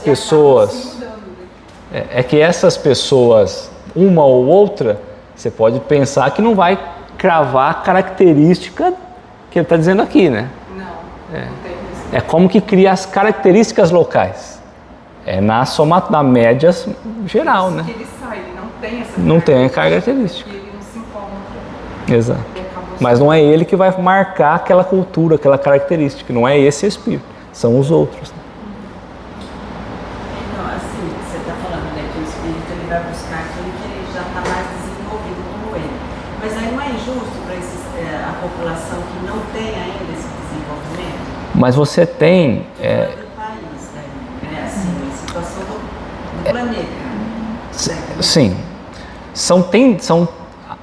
pessoas, uma ou outra, você pode pensar que não vai cravar a característica que ele está dizendo aqui, né? Não tem isso. É como que cria as características locais. É na média geral, né? Que ele sai, ele não tem essa Não tem a característica. E ele não se encontra. Exato. Ele acabou Mas não é ele que vai marcar aquela cultura, aquela característica. Não é esse espírito, são os outros. não, assim, você está falando, né, que o espírito ele vai buscar aquilo que ele já está mais desenvolvido como ele. Mas aí não é injusto para a população que não tem ainda esse desenvolvimento? Mas você tem... Do país, né? Assim, a situação do planeta. Sim, são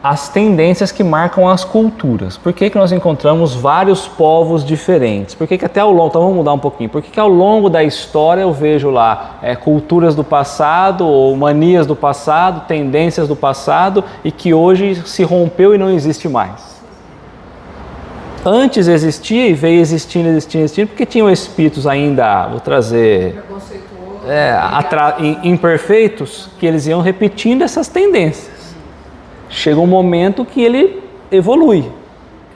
as tendências que marcam as culturas. Por que nós encontramos vários povos diferentes? Por que até ao longo, então vamos mudar um pouquinho, por que ao longo da história eu vejo lá culturas do passado, ou manias do passado, tendências do passado, e que hoje se rompeu e não existe mais? Antes existia e veio existindo, porque tinham espíritos ainda, vou trazer, Preconceituoso. imperfeitos, que eles iam repetindo essas tendências. Chega um momento que ele evolui,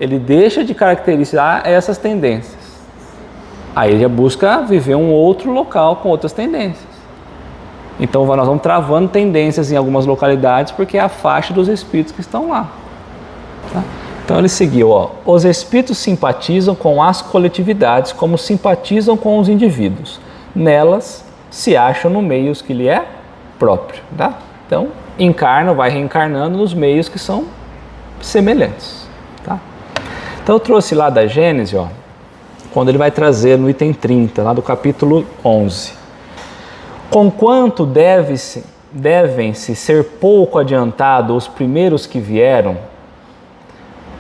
ele deixa de caracterizar essas tendências. Aí ele já busca viver um outro local com outras tendências. Então nós vamos travando tendências em algumas localidades porque é a faixa dos espíritos que estão lá. Tá? Então ele seguiu, os espíritos simpatizam com as coletividades como simpatizam com os indivíduos. Nelas se acham no meio que lhe é próprio. Tá? Então encarna, vai reencarnando nos meios que são semelhantes. Tá? Então eu trouxe lá da Gênesis, quando ele vai trazer no item 30, lá do capítulo 11. Conquanto devem-se ser pouco adiantados os primeiros que vieram,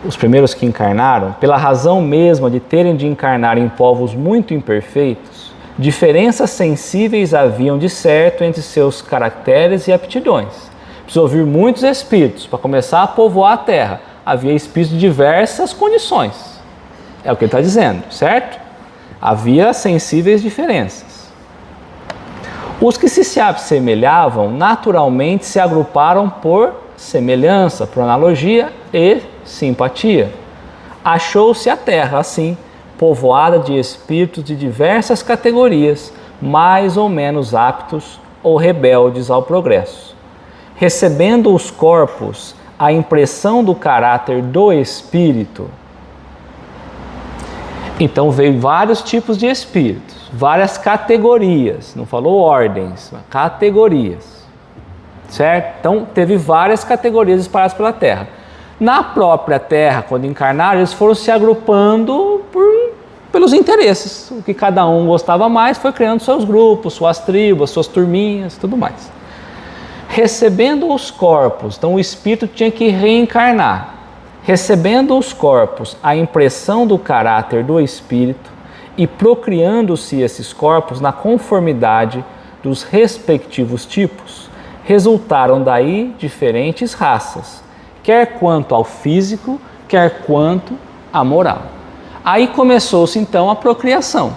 os primeiros que encarnaram, pela razão mesma de terem de encarnar em povos muito imperfeitos, diferenças sensíveis haviam de certo entre seus caracteres e aptidões. Precisou vir muitos espíritos para começar a povoar a Terra. Havia espíritos de diversas condições. É o que ele está dizendo, certo? Havia sensíveis diferenças. Os que se assemelhavam naturalmente se agruparam por semelhança, por analogia e simpatia. Achou-se a Terra, assim, povoada de espíritos de diversas categorias, mais ou menos aptos ou rebeldes ao progresso. Recebendo os corpos a impressão do caráter do espírito. Então veio vários tipos de espíritos, várias categorias, não falou ordens, mas categorias, certo? Então teve várias categorias espalhadas pela Terra. Na própria Terra, quando encarnaram, eles foram se agrupando pelos interesses. O que cada um gostava mais foi criando seus grupos, suas tribos, suas turminhas, tudo mais. Recebendo os corpos, então o espírito tinha que reencarnar. Recebendo os corpos a impressão do caráter do espírito e procriando-se esses corpos na conformidade dos respectivos tipos, resultaram daí diferentes raças, quer quanto ao físico, quer quanto à moral. Aí começou-se então a procriação.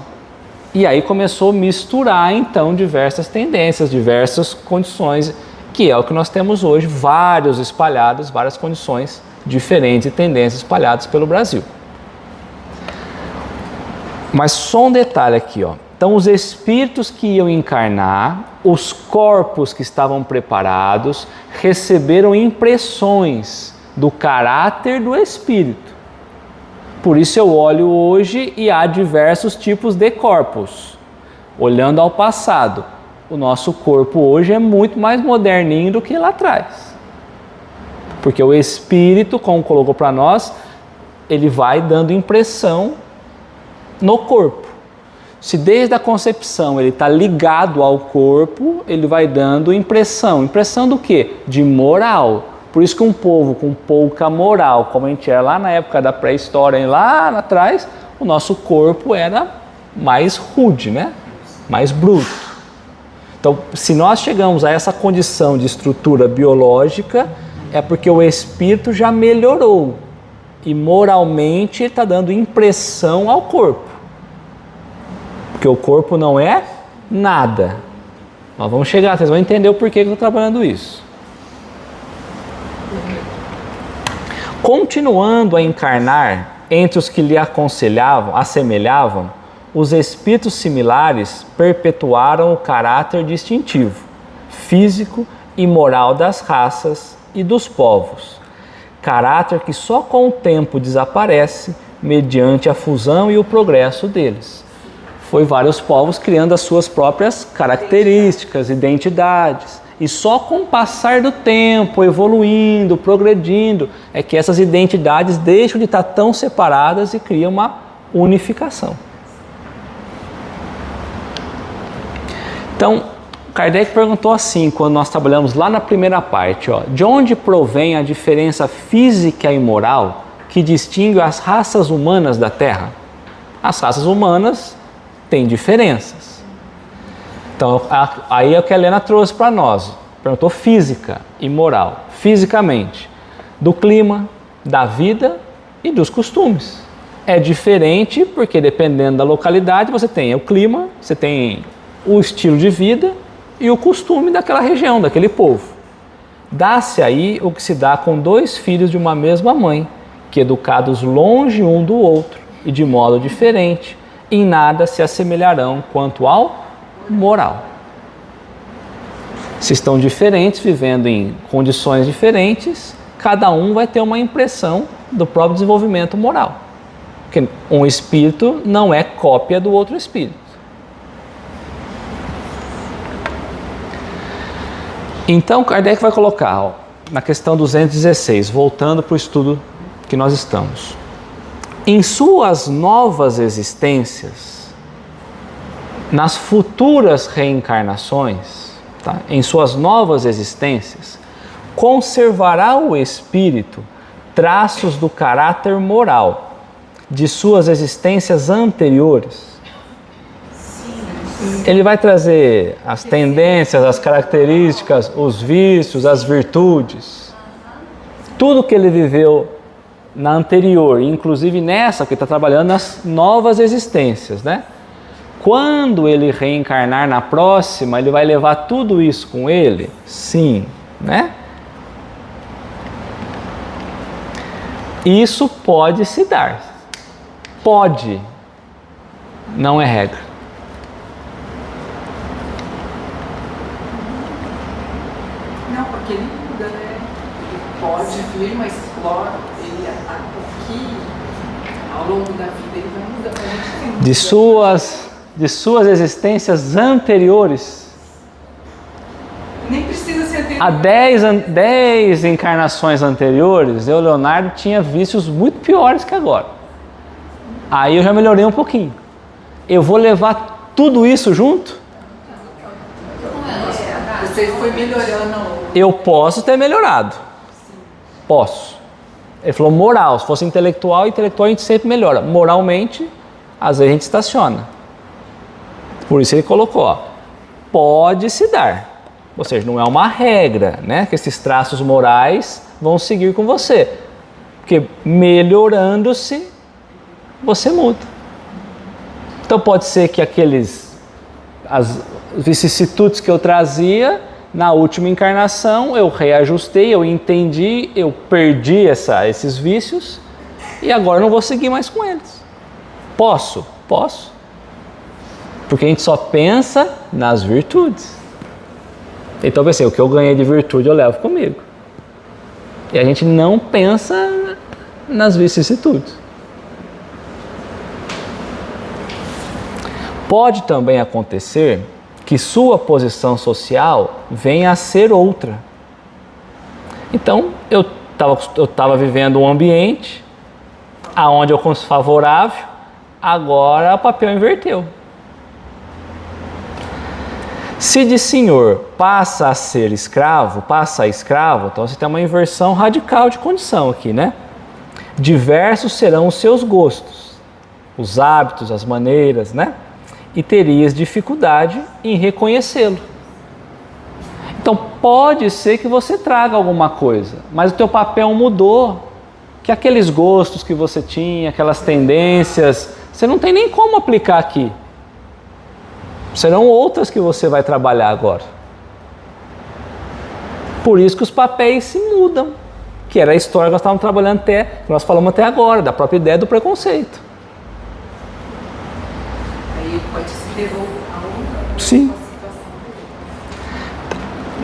E aí começou a misturar então diversas tendências, diversas condições, que é o que nós temos hoje, vários espalhados, várias condições diferentes e tendências espalhadas pelo Brasil. Mas só um detalhe aqui, Então os espíritos que iam encarnar, os corpos que estavam preparados, receberam impressões do caráter do espírito. Por isso eu olho hoje e há diversos tipos de corpos. Olhando ao passado, o nosso corpo hoje é muito mais moderninho do que lá atrás. Porque o espírito, como colocou para nós, ele vai dando impressão no corpo. Se desde a concepção ele está ligado ao corpo, ele vai dando impressão. Impressão do quê? De moral. Por isso que um povo com pouca moral, como a gente era lá na época da pré-história, lá atrás, o nosso corpo era mais rude, né? Mais bruto. Então, se nós chegamos a essa condição de estrutura biológica, é porque o espírito já melhorou e moralmente está dando impressão ao corpo. Porque o corpo não é nada. Nós vamos chegar, vocês vão entender o porquê que eu estou trabalhando isso. Continuando a encarnar entre os que lhe assemelhavam, os espíritos similares perpetuaram o caráter distintivo, físico e moral das raças e dos povos, caráter que só com o tempo desaparece mediante a fusão e o progresso deles. Foi vários povos criando as suas próprias características, identidades, e só com o passar do tempo, evoluindo, progredindo, é que essas identidades deixam de estar tão separadas e criam uma unificação. Então, Kardec perguntou assim, quando nós trabalhamos lá na primeira parte, de onde provém a diferença física e moral que distingue as raças humanas da Terra? As raças humanas têm diferenças. Então, aí é o que a Helena trouxe para nós. Perguntou física e moral. Fisicamente, do clima, da vida e dos costumes. É diferente porque dependendo da localidade você tem o clima, você tem o estilo de vida e o costume daquela região, daquele povo. Dá-se aí o que se dá com 2 filhos de uma mesma mãe, que educados longe um do outro e de modo diferente, em nada se assemelharão quanto ao moral. Se estão diferentes, vivendo em condições diferentes, cada um vai ter uma impressão do próprio desenvolvimento moral. Porque um espírito não é cópia do outro espírito. Então, Kardec vai colocar, na questão 216, voltando para o estudo que nós estamos. Em suas novas existências, nas futuras reencarnações, tá? Em suas novas existências, conservará o espírito traços do caráter moral de suas existências anteriores. Ele vai trazer as tendências, as características, os vícios, as virtudes. Tudo que ele viveu na anterior, inclusive nessa que está trabalhando nas novas existências, né? Quando ele reencarnar na próxima, ele vai levar tudo isso com ele? Sim, né? Isso pode se dar. Pode, não é regra. Não, porque ele muda, né? Ele pode vir, mas claro, ele aqui, ao longo da vida, ele vai mudar. A gente De suas existências anteriores. nem precisa ser anterior. Há 10 encarnações anteriores, eu, Leonardo, tinha vícios muito piores que agora. Aí eu já melhorei um pouquinho. Eu vou levar tudo isso junto? Você foi melhorando. Eu posso ter melhorado. Posso. Ele falou moral. Se fosse intelectual a gente sempre melhora. Moralmente, às vezes a gente estaciona. Por isso ele colocou, ó, pode se dar. Ou seja, não é uma regra, né? Que esses traços morais vão seguir com você. Porque melhorando-se, você muda. Então pode ser que as vicissitudes que eu trazia na última encarnação, eu reajustei, eu entendi, eu perdi esses vícios e agora não vou seguir mais com eles. Posso? Posso. Porque a gente só pensa nas virtudes. Então eu pensei, o que eu ganhei de virtude eu levo comigo. E a gente não pensa nas vicissitudes. Pode também acontecer que sua posição social venha a ser outra. Então, eu estava vivendo um ambiente aonde eu fosse favorável, agora o papel inverteu. Se de senhor passa a ser escravo, então você tem uma inversão radical de condição aqui, né? Diversos serão os seus gostos, os hábitos, as maneiras, né? E terias dificuldade em reconhecê-lo. Então pode ser que você traga alguma coisa, mas o teu papel mudou, que aqueles gostos que você tinha, aquelas tendências, você não tem nem como aplicar aqui. Serão outras que você vai trabalhar agora. Por isso que os papéis se mudam, que era a história que nós estávamos trabalhando que nós falamos até agora, da própria ideia do preconceito. Aí pode se devolver a outra. Sim.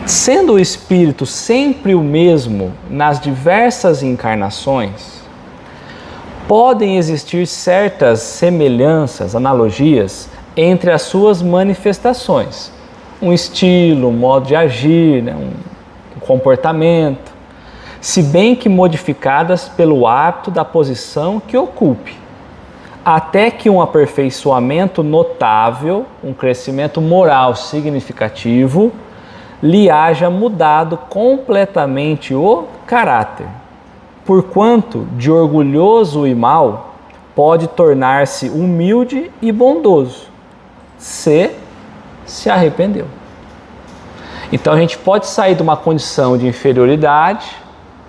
Sendo o espírito sempre o mesmo nas diversas encarnações, podem existir certas semelhanças, analogias entre as suas manifestações, um estilo, um modo de agir, né, um comportamento, se bem que modificadas pelo hábito da posição que ocupe, até que um aperfeiçoamento notável, um crescimento moral significativo, lhe haja mudado completamente o caráter, porquanto de orgulhoso e mau pode tornar-se humilde e bondoso, se arrependeu. Então a gente pode sair de uma condição de inferioridade,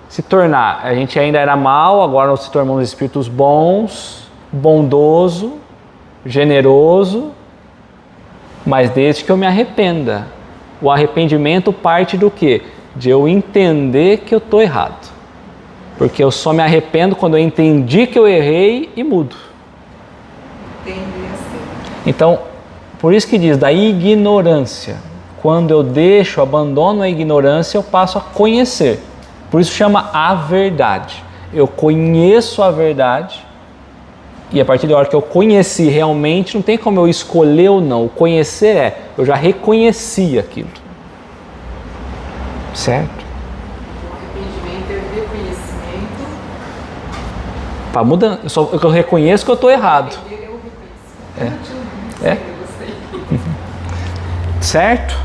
se tornar, a gente ainda era mau, agora nós se tornamos espíritos bons, bondoso, generoso, mas desde que eu me arrependa. O arrependimento parte do quê? De eu entender que eu estou errado. Porque eu só me arrependo quando eu entendi que eu errei e mudo. Então, por isso que diz da ignorância. Quando eu deixo, abandono a ignorância, eu passo a conhecer. Por isso chama a verdade. Eu conheço a verdade e a partir da hora que eu conheci realmente, não tem como eu escolher ou não. O conhecer eu já reconheci aquilo. Certo? O arrependimento é o reconhecimento. Para mudar, eu reconheço que eu estou errado. É. Certo?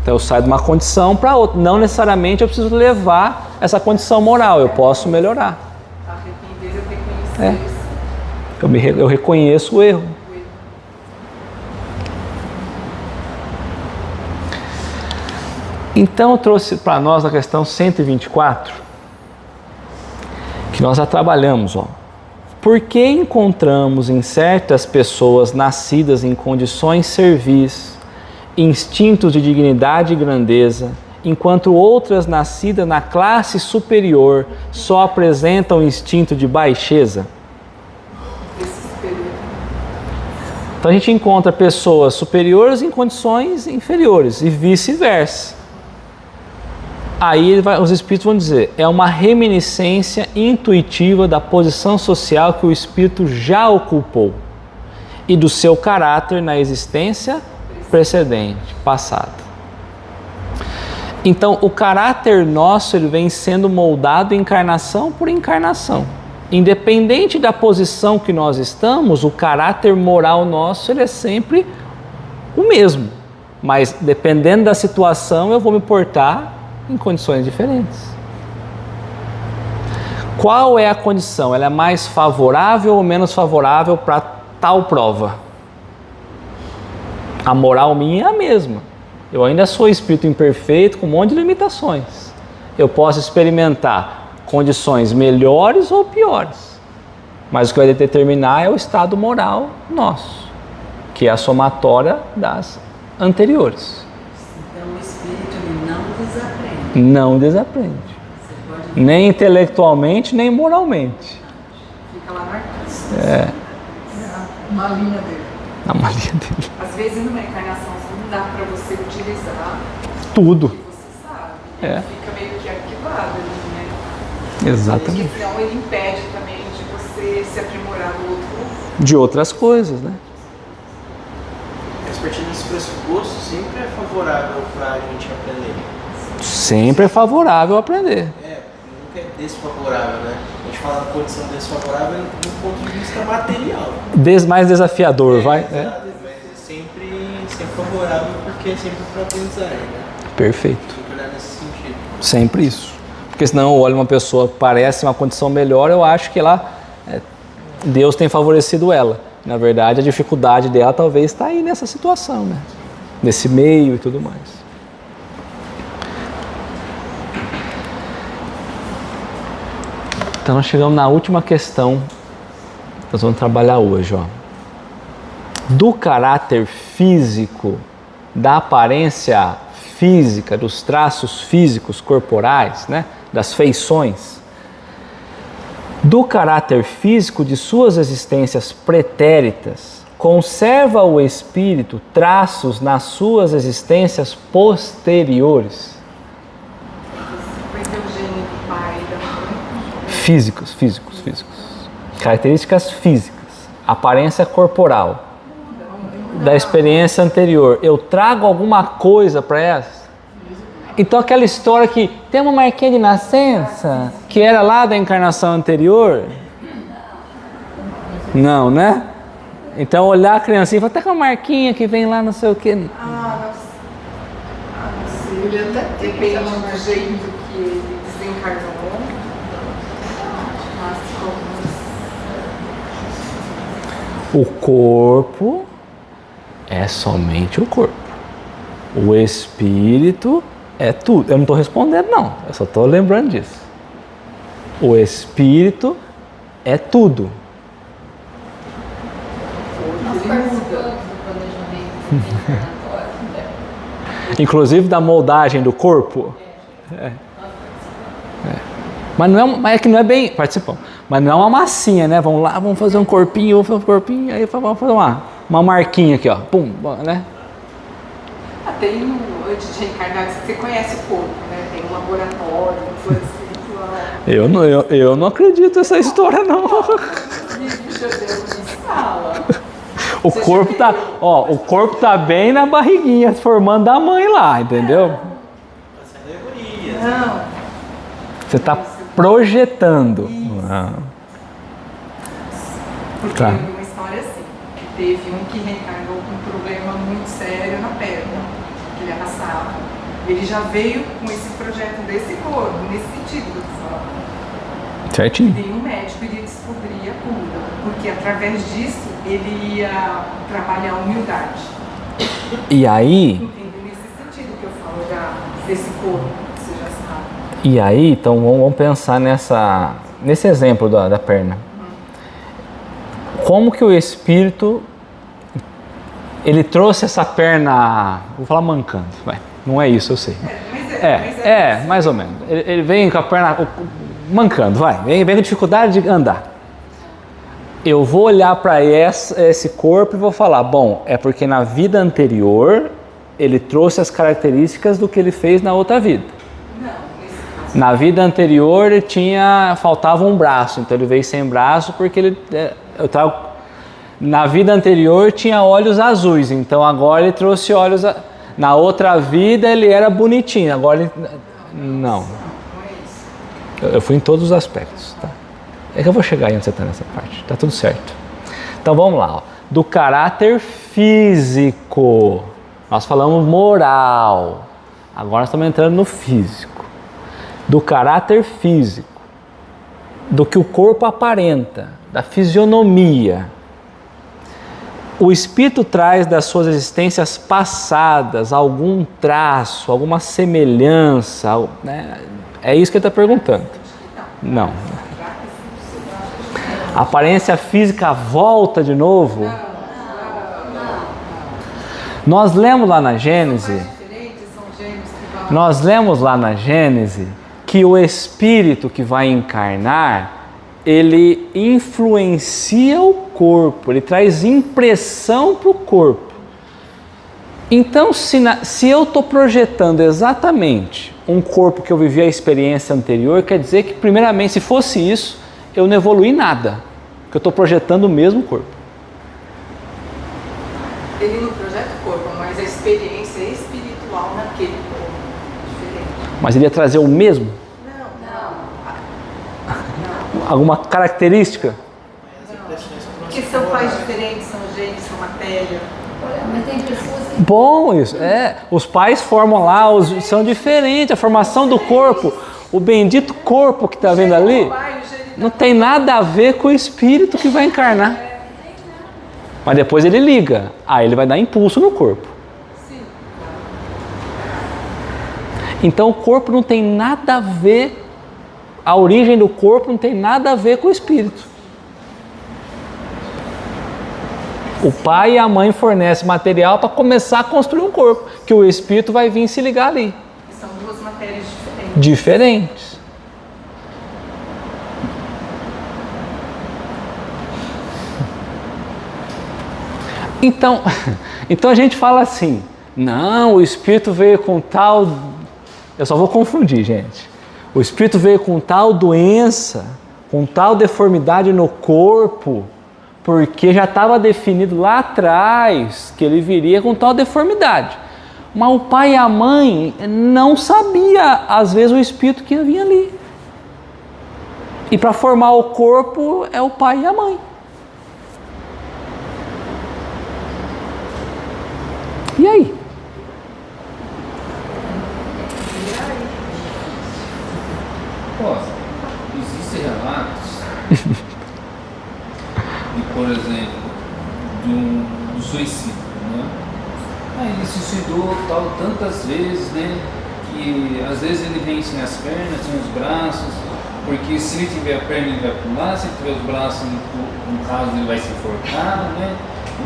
Então eu saio de uma condição para outra. Não necessariamente eu preciso levar essa condição moral, eu posso melhorar. Arrepender é reconhecer isso. Eu reconheço o erro. Então eu trouxe para nós a questão 124, que nós já trabalhamos. Por que encontramos em certas pessoas nascidas em condições servis, instintos de dignidade e grandeza, enquanto outras nascidas na classe superior só apresentam o instinto de baixeza? Então a gente encontra pessoas superiores em condições inferiores e vice-versa. Aí os espíritos vão dizer, é uma reminiscência intuitiva da posição social que o espírito já ocupou e do seu caráter na existência precedente, passada. Então, o caráter nosso ele vem sendo moldado encarnação por encarnação. Independente da posição que nós estamos, o caráter moral nosso ele é sempre o mesmo. Mas, dependendo da situação, eu vou me portar em condições diferentes. Qual é a condição? Ela é mais favorável ou menos favorável para tal prova? A moral minha é a mesma. Eu ainda sou espírito imperfeito com um monte de limitações. Eu posso experimentar condições melhores ou piores. Mas o que vai determinar é o estado moral nosso, que é a somatória das anteriores. Então o espírito ele não desaprende. Não desaprende. Nem intelectualmente, nem moralmente. Fica lá marcado. É. Uma linha dele. Na malinha dele. Às vezes numa encarnação não dá para você utilizar Tudo. o que você sabe. É. Fica meio que arquivado ali, né? Exatamente. Porque senão ele impede também de você se aprimorar no outro. De outras coisas, né? Mas partindo desse pressuposto, sempre é favorável para a gente aprender. Sempre é favorável aprender. Nunca é desfavorável, né? A gente fala da condição desfavorável do ponto de vista material. Mais desafiador, vai? Mas é sempre favorável porque é sempre para aprendizagem, né? Perfeito. Sempre olhar nesse sentido. Sempre isso. Porque senão eu olho uma pessoa que parece uma condição melhor, eu acho que Deus tem favorecido ela. Na verdade, a dificuldade dela talvez está aí nessa situação, né? Nesse meio e tudo mais. Então nós chegamos na última questão que nós vamos trabalhar hoje, do caráter físico, da aparência física, dos traços físicos corporais, né? Das feições, do caráter físico de suas existências pretéritas, conserva o espírito traços nas suas existências posteriores. Vai ser o gene do pai e da mãe. Físicos. Características físicas, aparência corporal, da experiência anterior. Eu trago alguma coisa para essa? Então aquela história que tem uma marquinha de nascença, que era lá da encarnação anterior? Não, né? Então olhar a criancinha e falar, até com a marquinha que vem lá não sei o quê. Ele até depende do jeito que ele desencarnou. O corpo é somente o corpo. O espírito é tudo. Eu não estou respondendo, não. Eu só estou lembrando disso. O espírito é tudo. Nós Ele participamos muda. do planejamento reencarnatório, né? Inclusive da moldagem do corpo. É. Mas, não é, mas é que não é bem. Participam. Mas não é uma massinha, né? Vamos lá, vamos fazer um corpinho, aí vamos fazer uma marquinha aqui, ó. Pum, né? Tem antes de reencarnar, você conhece o corpo, né? Tem um laboratório, um plano espiritual. Eu não acredito nessa história, não. O corpo tá, ó, o corpo tá bem na barriguinha, formando a mãe lá, entendeu? Não. Você tá projetando. Ah. Porque Tá. eu vi uma história assim, que teve um que reencarnou com um problema muito sério na perna, que ele arrastava. Ele já veio com esse projeto desse corpo, nesse sentido que eu tô falando. Certinho. E nenhum médico iria descobrir a cura, porque através disso ele ia trabalhar a humildade. E aí, Entende? Nesse sentido que eu falo desse corpo, que você já sabe. E aí, então vamos pensar nesse exemplo da perna. Como que o espírito, ele trouxe essa perna, vou falar mancando, vai, não é isso, eu sei. Mais ou menos. Ele vem com a perna mancando, vem com dificuldade de andar. Eu vou olhar para esse corpo e vou falar, bom, é porque na vida anterior ele trouxe as características do que ele fez na outra vida. Na vida anterior ele faltava um braço, então ele veio sem braço porque na vida anterior tinha olhos azuis, então agora ele trouxe olhos. Na outra vida ele era bonitinho, agora ele. Não. Eu fui em todos os aspectos, tá? É que eu vou chegar aí onde você está nessa parte, tá tudo certo. Então vamos lá, ó. Do caráter físico, nós falamos moral, agora nós estamos entrando no físico. Do caráter físico, do que o corpo aparenta, da fisionomia. O espírito traz das suas existências passadas algum traço, alguma semelhança, né? É isso que ele está perguntando. Não. A aparência física volta de novo? Nós lemos lá na Gênese, que o espírito que vai encarnar, ele influencia o corpo, ele traz impressão para o corpo. Então, se eu estou projetando exatamente um corpo que eu vivi a experiência anterior, quer dizer que, primeiramente, se fosse isso, eu não evolui nada, porque eu estou projetando o mesmo corpo. Ele não projeta o corpo, mas a experiência espiritual naquele corpo diferente. Mas ele ia trazer o mesmo? Alguma característica? Porque são pais diferentes, são genes, são matéria. Mas tem pessoas que... Bom isso, os pais formam lá, são diferentes, a formação do corpo, o bendito corpo que está vendo ali, não tem nada a ver com o espírito que vai encarnar. Mas depois ele liga, aí ele vai dar impulso no corpo. Então o corpo não tem nada a ver, a origem do corpo não tem nada a ver com o espírito. O pai e a mãe fornecem material para começar a construir um corpo, que o espírito vai vir se ligar ali. São duas matérias diferentes. Diferentes. Então a gente fala assim, não, o espírito veio com tal... Eu só vou confundir, gente. O espírito veio com tal doença, com tal deformidade no corpo, porque já estava definido lá atrás que ele viria com tal deformidade. Mas o pai e a mãe não sabia, às vezes, o espírito que ia vir ali. E para formar o corpo é o pai e a mãe. E aí? Pô, existem relatos de, por exemplo, do suicídio, né? Ele se suicidou tantas vezes, né? Que às vezes ele vem sem as pernas, sem os braços, porque se ele tiver a perna ele vai pular, se ele tiver os braços, no caso ele vai se enforcar, né?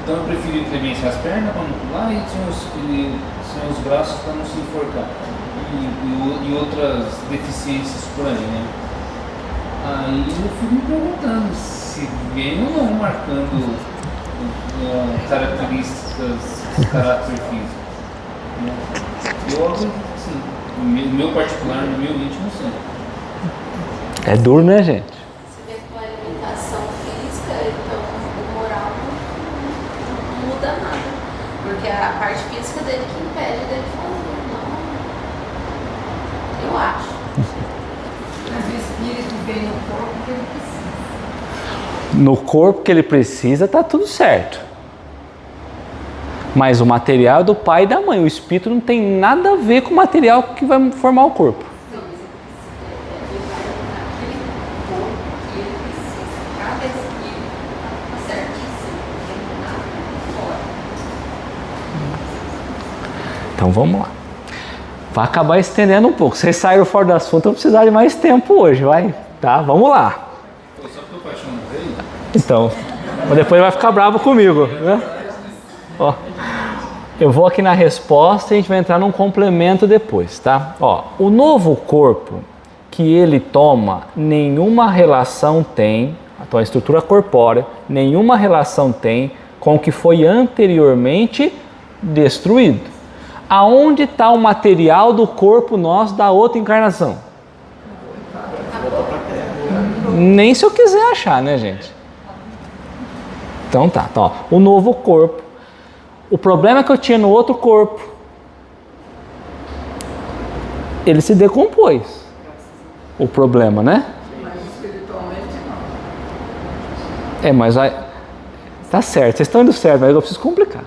Então eu preferi incrementar as pernas para não pular e tinha os braços para não se enforcar. E outras deficiências por aí, né? Aí eu fui me perguntando se vem ou não marcando características de caráter físico. Né? Eu acredito que sim. No meu particular, no meu íntimo, sim. É duro, né, gente? Você vê com a alimentação física, então o moral não muda nada. Porque é a parte física dele que impede dele fazer. Não. Eu acho. Mas o espírito vem no corpo que ele precisa. No corpo que ele precisa, tá tudo certo. Mas o material é do pai e da mãe. O espírito não tem nada a ver com o material que vai formar o corpo. Não, mas ele vai naquele corpo que ele precisa. Cada espírito está certíssimo. Não tem nada fora. Então vamos lá. Vai acabar estendendo um pouco. Vocês saíram fora do assunto, eu vou precisar de mais tempo hoje, vai? Tá, vamos lá. Pô, só porque o paixão não veio? Então, mas depois vai ficar bravo comigo, né? Ó, eu vou aqui na resposta e a gente vai entrar num complemento depois, tá? Ó, o novo corpo que ele toma, nenhuma relação tem, então a estrutura corpórea, nenhuma relação tem com o que foi anteriormente destruído. Aonde está o material do corpo nosso da outra encarnação? Nem se eu quiser achar, né, gente? Então tá, ó, o novo corpo. O problema que eu tinha no outro corpo, ele se decompôs. O problema, né? Mas espiritualmente não. É, mas tá certo, vocês estão indo certo, mas eu preciso complicar.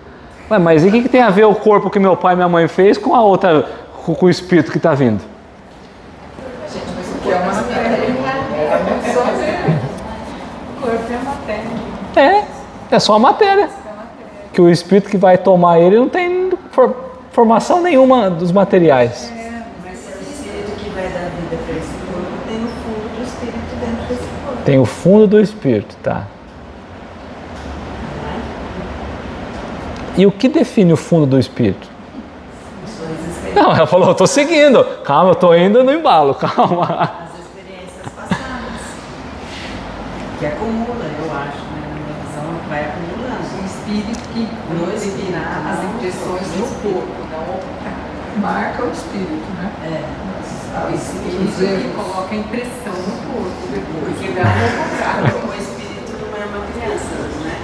Ué, mas e o que tem a ver o corpo que meu pai e minha mãe fez com a outra, com o espírito que está vindo? Gente, mas o Que é uma matéria. É só ver. O corpo é matéria. É só a matéria. Que o espírito que vai tomar ele não tem formação nenhuma dos materiais. Mas se é o espírito que vai dar vida para esse corpo, tem o fundo do espírito dentro desse corpo. Tem o fundo do espírito, tá? E o que define o fundo do espírito? Suas experiências, Não, ela falou, eu tô seguindo. Calma, eu tô indo no embalo, calma. as experiências passadas. Que acumula, eu acho, né? Na minha visão, vai acumulando. um espírito que examinar as impressões do corpo, não Marca o espírito, né? o espírito que coloca a impressão no corpo depois. Porque vai acumular com o espírito não é uma criança, né?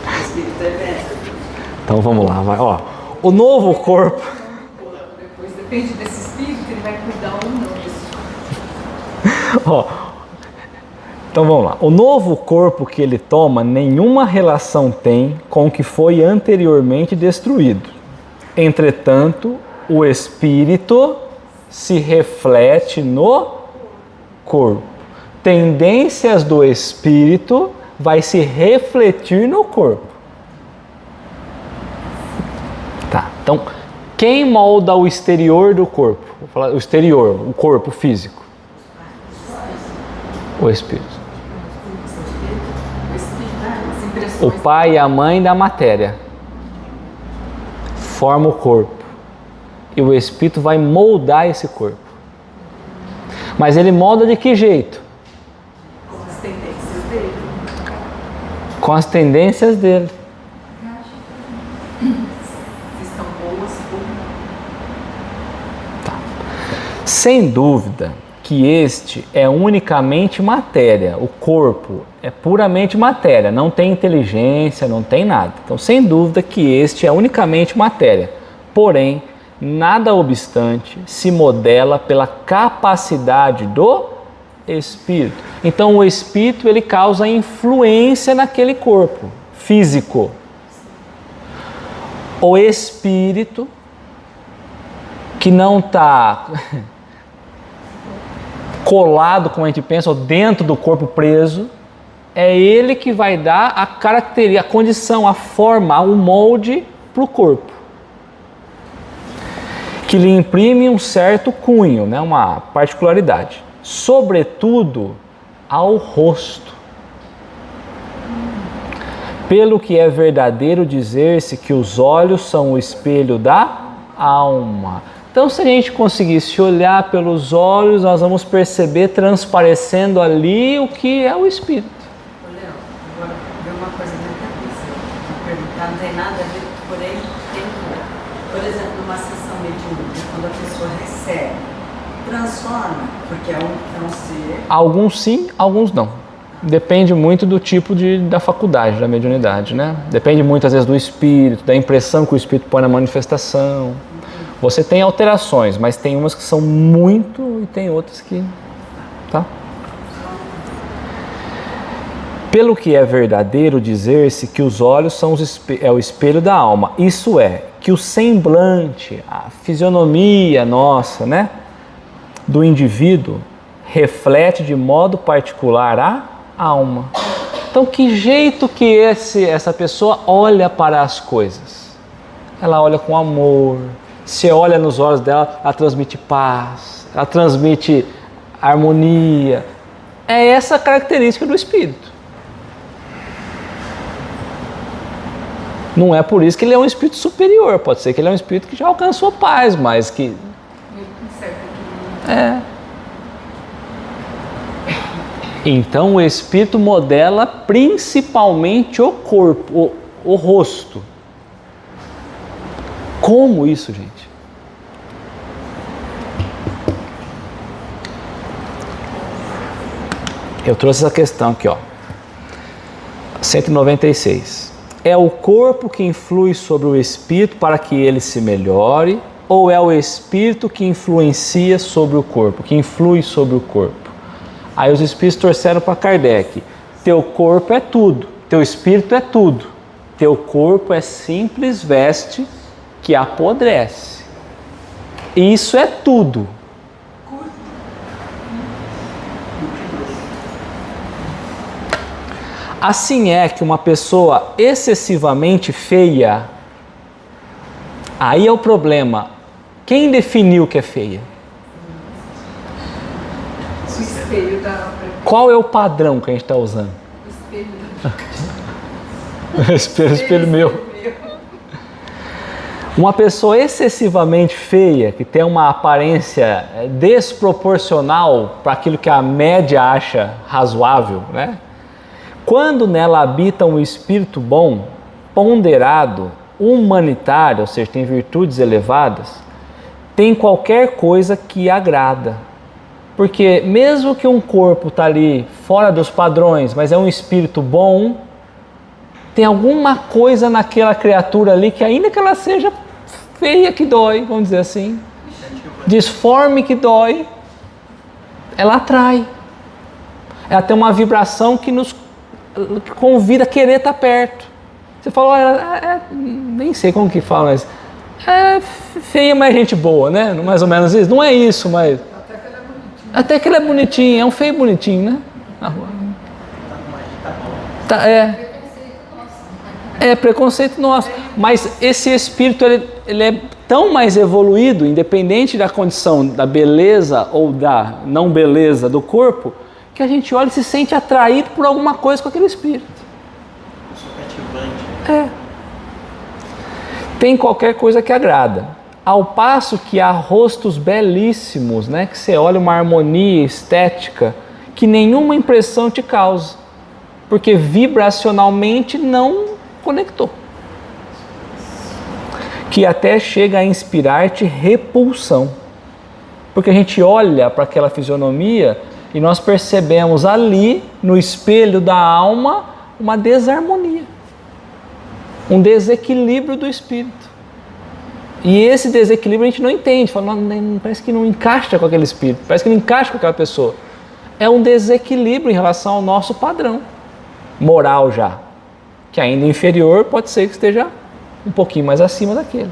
O espírito é velho. Então vamos lá, vai. Ó, o novo corpo. Depois depende desse espírito, ele vai cuidar ou não desse corpo. Ó, então vamos lá. O novo corpo que ele toma, nenhuma relação tem com o que foi anteriormente destruído. Entretanto, o espírito se reflete no corpo. Tendências do espírito vai se refletir no corpo. Tá, então, quem molda o exterior do corpo? Vou falar o exterior, o corpo físico. O espírito. As O impressões pai e a mãe da matéria formam o corpo. E o espírito vai moldar esse corpo. Mas ele molda de que jeito? com as tendências dele. Com as tendências dele. Se estão boas ou não. Sem dúvida que este é unicamente matéria. O corpo é puramente matéria. Não tem inteligência, não tem nada. Então, sem dúvida que este é unicamente matéria. Porém, nada obstante, se modela pela capacidade do espírito. Então, o espírito ele causa influência naquele corpo físico. O espírito que não está colado, como a gente pensa, ou dentro do corpo preso, é ele que vai dar a característica, a condição, a forma, o molde para o corpo. Que lhe imprime um certo cunho, né, uma particularidade. Sobretudo ao rosto. Pelo que é verdadeiro dizer-se que os olhos são o espelho da alma. Então, se a gente conseguisse olhar pelos olhos, nós vamos perceber transparecendo ali o que é o espírito. Ô, Léo, agora veio uma coisa na minha cabeça. Vou perguntar, não tem nada a ver, porém tem. Por exemplo, numa sessão mediúnica, quando a pessoa recebe, transforma, porque é um ser. Alguns sim, alguns não. Depende muito do tipo da faculdade, da mediunidade, né? Depende muito, às vezes, do espírito, da impressão que o espírito põe na manifestação. Você tem alterações, mas tem umas que são muito e tem outras que... Tá? Pelo que é verdadeiro dizer-se que os olhos são o espelho da alma. Isso é, que o semblante, a fisionomia nossa, né, do indivíduo reflete de modo particular a alma. Então, que jeito que essa pessoa olha para as coisas? Ela olha com amor. Você olha nos olhos dela, ela transmite paz, ela transmite harmonia. É essa a característica do espírito. Não é por isso que ele é um espírito superior. Pode ser que ele é um espírito que já alcançou paz, mas que... É. Então o espírito modela principalmente o corpo, o rosto. Como isso, gente? Eu trouxe essa questão aqui, ó. 196. É o corpo que influi sobre o espírito para que ele se melhore, ou é o espírito que influencia sobre o corpo, que influi sobre o corpo? Aí os espíritos torceram para Kardec. Teu corpo é tudo, teu espírito é tudo. Teu corpo é simples veste que apodrece. Isso é tudo. Assim é que uma pessoa excessivamente feia, aí é o problema. Quem definiu que é feia? O espelho da... Qual é o padrão que a gente está usando? O espelho. Espelho meu. Uma pessoa excessivamente feia, que tem uma aparência desproporcional para aquilo que a média acha razoável, né? Quando nela habita um espírito bom, ponderado, humanitário, ou seja, tem virtudes elevadas, tem qualquer coisa que agrada. Porque mesmo que um corpo está ali fora dos padrões, mas é um espírito bom, tem alguma coisa naquela criatura ali que, ainda que ela seja feia, que dói, vamos dizer assim, disforme, que dói, ela atrai. Ela tem uma vibração que nos convida a querer estar perto. Você fala, nem sei como que fala, mas é feia, mas é gente boa, né? Mais ou menos isso. Não é isso, mas... Até que ele é bonitinho, é um feio bonitinho, né? Na rua. Tá, é preconceito nosso. Mas esse espírito, ele é tão mais evoluído, independente da condição da beleza ou da não beleza do corpo, que a gente olha e se sente atraído por alguma coisa com aquele espírito. É. Tem qualquer coisa que agrada. Ao passo que há rostos belíssimos, né, que você olha uma harmonia estética que nenhuma impressão te causa, porque vibracionalmente não conectou. Que até chega a inspirar-te repulsão. Porque a gente olha para aquela fisionomia e nós percebemos ali, no espelho da alma, uma desarmonia, um desequilíbrio do espírito. E esse desequilíbrio a gente não entende, fala, não, parece que não encaixa com aquele espírito, parece que não encaixa com aquela pessoa. É um desequilíbrio em relação ao nosso padrão moral já, que ainda inferior, pode ser que esteja um pouquinho mais acima daquele.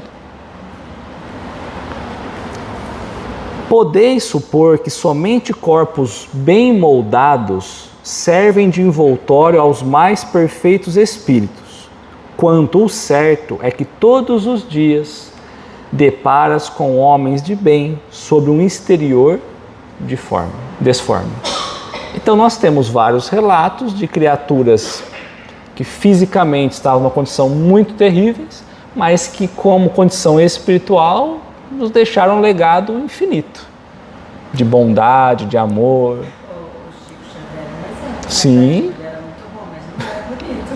Podeis supor que somente corpos bem moldados servem de envoltório aos mais perfeitos espíritos, quanto o certo é que todos os dias deparas com homens de bem sob um exterior desforme. Então nós temos vários relatos de criaturas que fisicamente estavam numa condição muito terríveis, mas que como condição espiritual nos deixaram um legado infinito de bondade, de amor. O Chico Xavier é um exemplo. Sim. Ele era muito bom, mas não era bonito.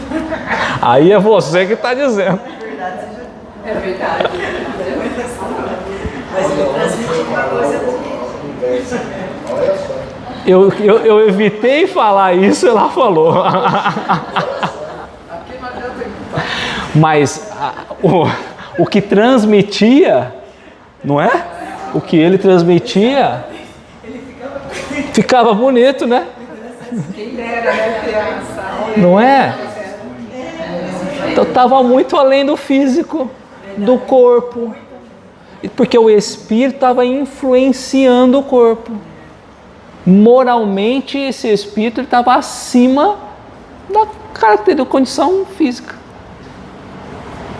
Aí é você que está dizendo. É verdade. Mas ele transmitiu uma coisa bonita. Olha só. Eu evitei falar isso, ela falou. Aqui não adianta evitar. Mas o que transmitia, não é? O que ele transmitia ficava bonito, né? Quem dera, né, criança? Não é? Então estava muito além do físico, do corpo. Porque o espírito estava influenciando o corpo. Moralmente, esse espírito estava acima da característica, da condição física.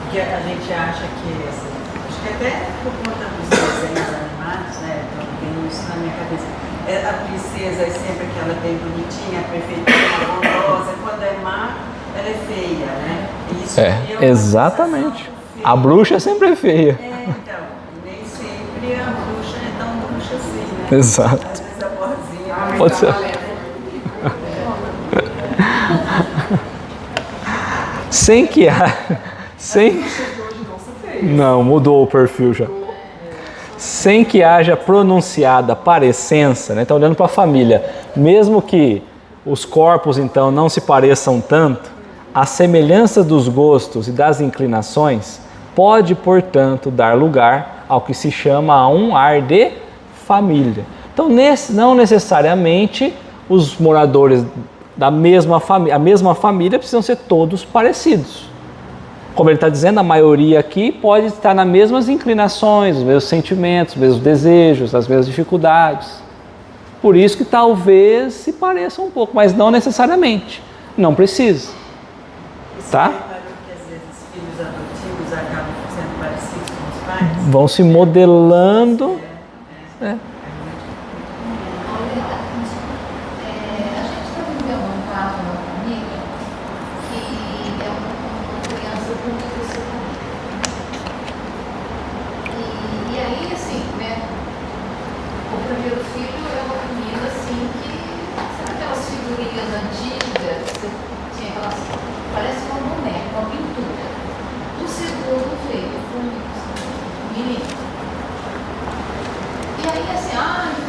Porque a gente acha que, assim, acho que até por conta dos desenhos animados, né, então tem isso na minha cabeça. A princesa é sempre aquela bem bonitinha, perfeitinha, bondosa. Quando é má, ela é feia, né? E isso cria uma exatamente. sensação A bruxa sempre é feia. então, nem sempre a bruxa é tão bruxa assim, né? Exato. Às vezes a boazinha. Pode ser. Sem que não, mudou o perfil já. Sem que haja pronunciada parecença, né? Então olhando para a família, mesmo que os corpos então não se pareçam tanto, a semelhança dos gostos e das inclinações pode, portanto, dar lugar ao que se chama a um ar de família. Então, não necessariamente os moradores da mesma família, a mesma família precisam ser todos parecidos. Como ele está dizendo, a maioria aqui pode estar nas mesmas inclinações, os mesmos sentimentos, os mesmos desejos, as mesmas dificuldades. Por isso que talvez se pareçam um pouco, mas não necessariamente. Não precisa. Tá? Que às vezes filhos adotivos acabam sendo parecidos com os pais. Vão se modelando. A gente está vivendo um caso na família que é uma criança com deficiência. E aí, assim, né? O primeiro filho é uma menina assim que. Sabe aquelas figurinhas antigas? Você tinha aquelas. Parece uma boneca, uma pintura. O segundo veio foi um menino. E aí, assim,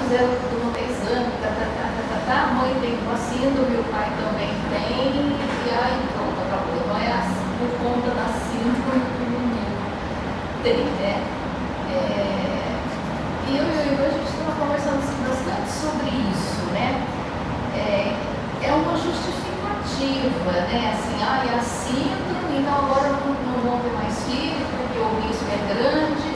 fizeram todo mundo exame, a mãe tem uma síndrome, o pai também tem, e aí pronto, acabou. Então é assim, por conta da síndrome que o menino tem, né? E eu e o Igor, a gente estava conversando bastante sobre isso, né? É uma justificativa, né? Assim, é a síndrome, então agora não vão ter mais filhos, porque o risco é grande,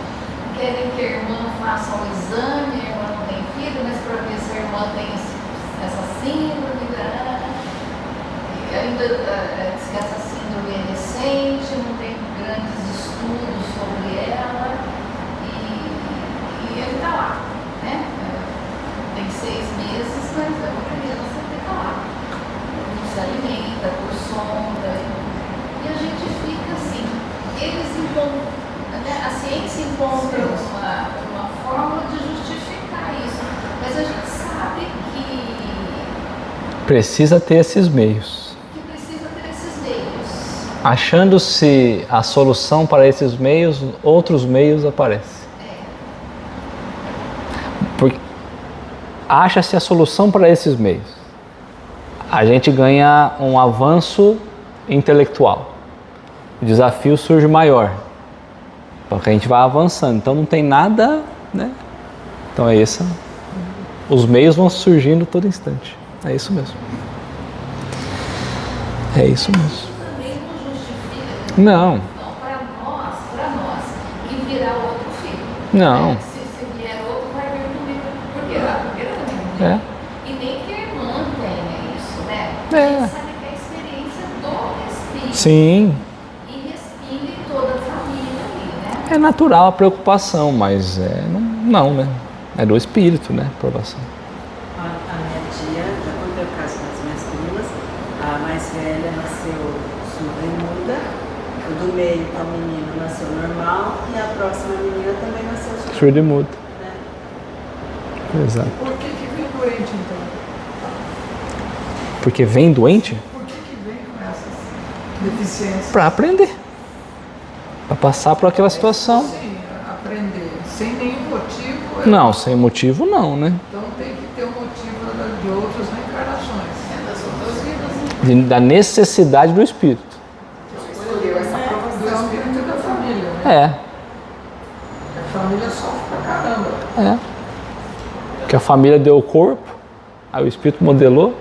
querem que a irmã faça um exame, a irmã não tem filho, mas para ver se a irmã tem essa síndrome, e ainda diz que essa síndrome é recente, não tem grandes estudos sobre ela, e ele está lá, né? Tem 6 meses, mas é uma criança que está lá. Não se alimenta por sonda, e a gente fica assim, eles encontram. A ciência encontra uma forma de justificar isso, mas a gente sabe que Precisa ter esses meios. Achando-se a solução para esses meios, outros meios aparecem. Porque acha-se a solução para esses meios. A gente ganha um avanço intelectual. O desafio surge maior. Porque a gente vai avançando, então não tem nada, né? Então é isso. Os meios vão surgindo todo instante. É isso mesmo. É isso mesmo. também não justifica. Não, Não, para nós, que virá outro filho. não. Se vier outro, vai vir comigo. Porque a primeira também não É. tem. E nem que a irmã tenha isso, né? É. A gente sabe que é a experiência do espírito. Sim, E respira em toda a família ali, né? é natural a preocupação, mas não, né? É do espírito, né? A preocupação. A minha tia, já contei o caso das minhas primas, a mais velha nasceu do meio, que é o menino, nasceu normal e a próxima menina também nasceu surdo-mudo. Né? Exato. Por que vem doente, então? Porque vem doente? Por que vem com essas deficiências? Para aprender. Para passar por aquela situação. Sim, aprender. Sem nenhum motivo. Não, sem motivo não, né? Então tem que ter um motivo de outras reencarnações. Das outras vidas. Da necessidade do espírito. Escolheu essa aprovação do espírito da família, né? É. A família sofre pra caramba. É. Que a família deu o corpo, aí o espírito modelou.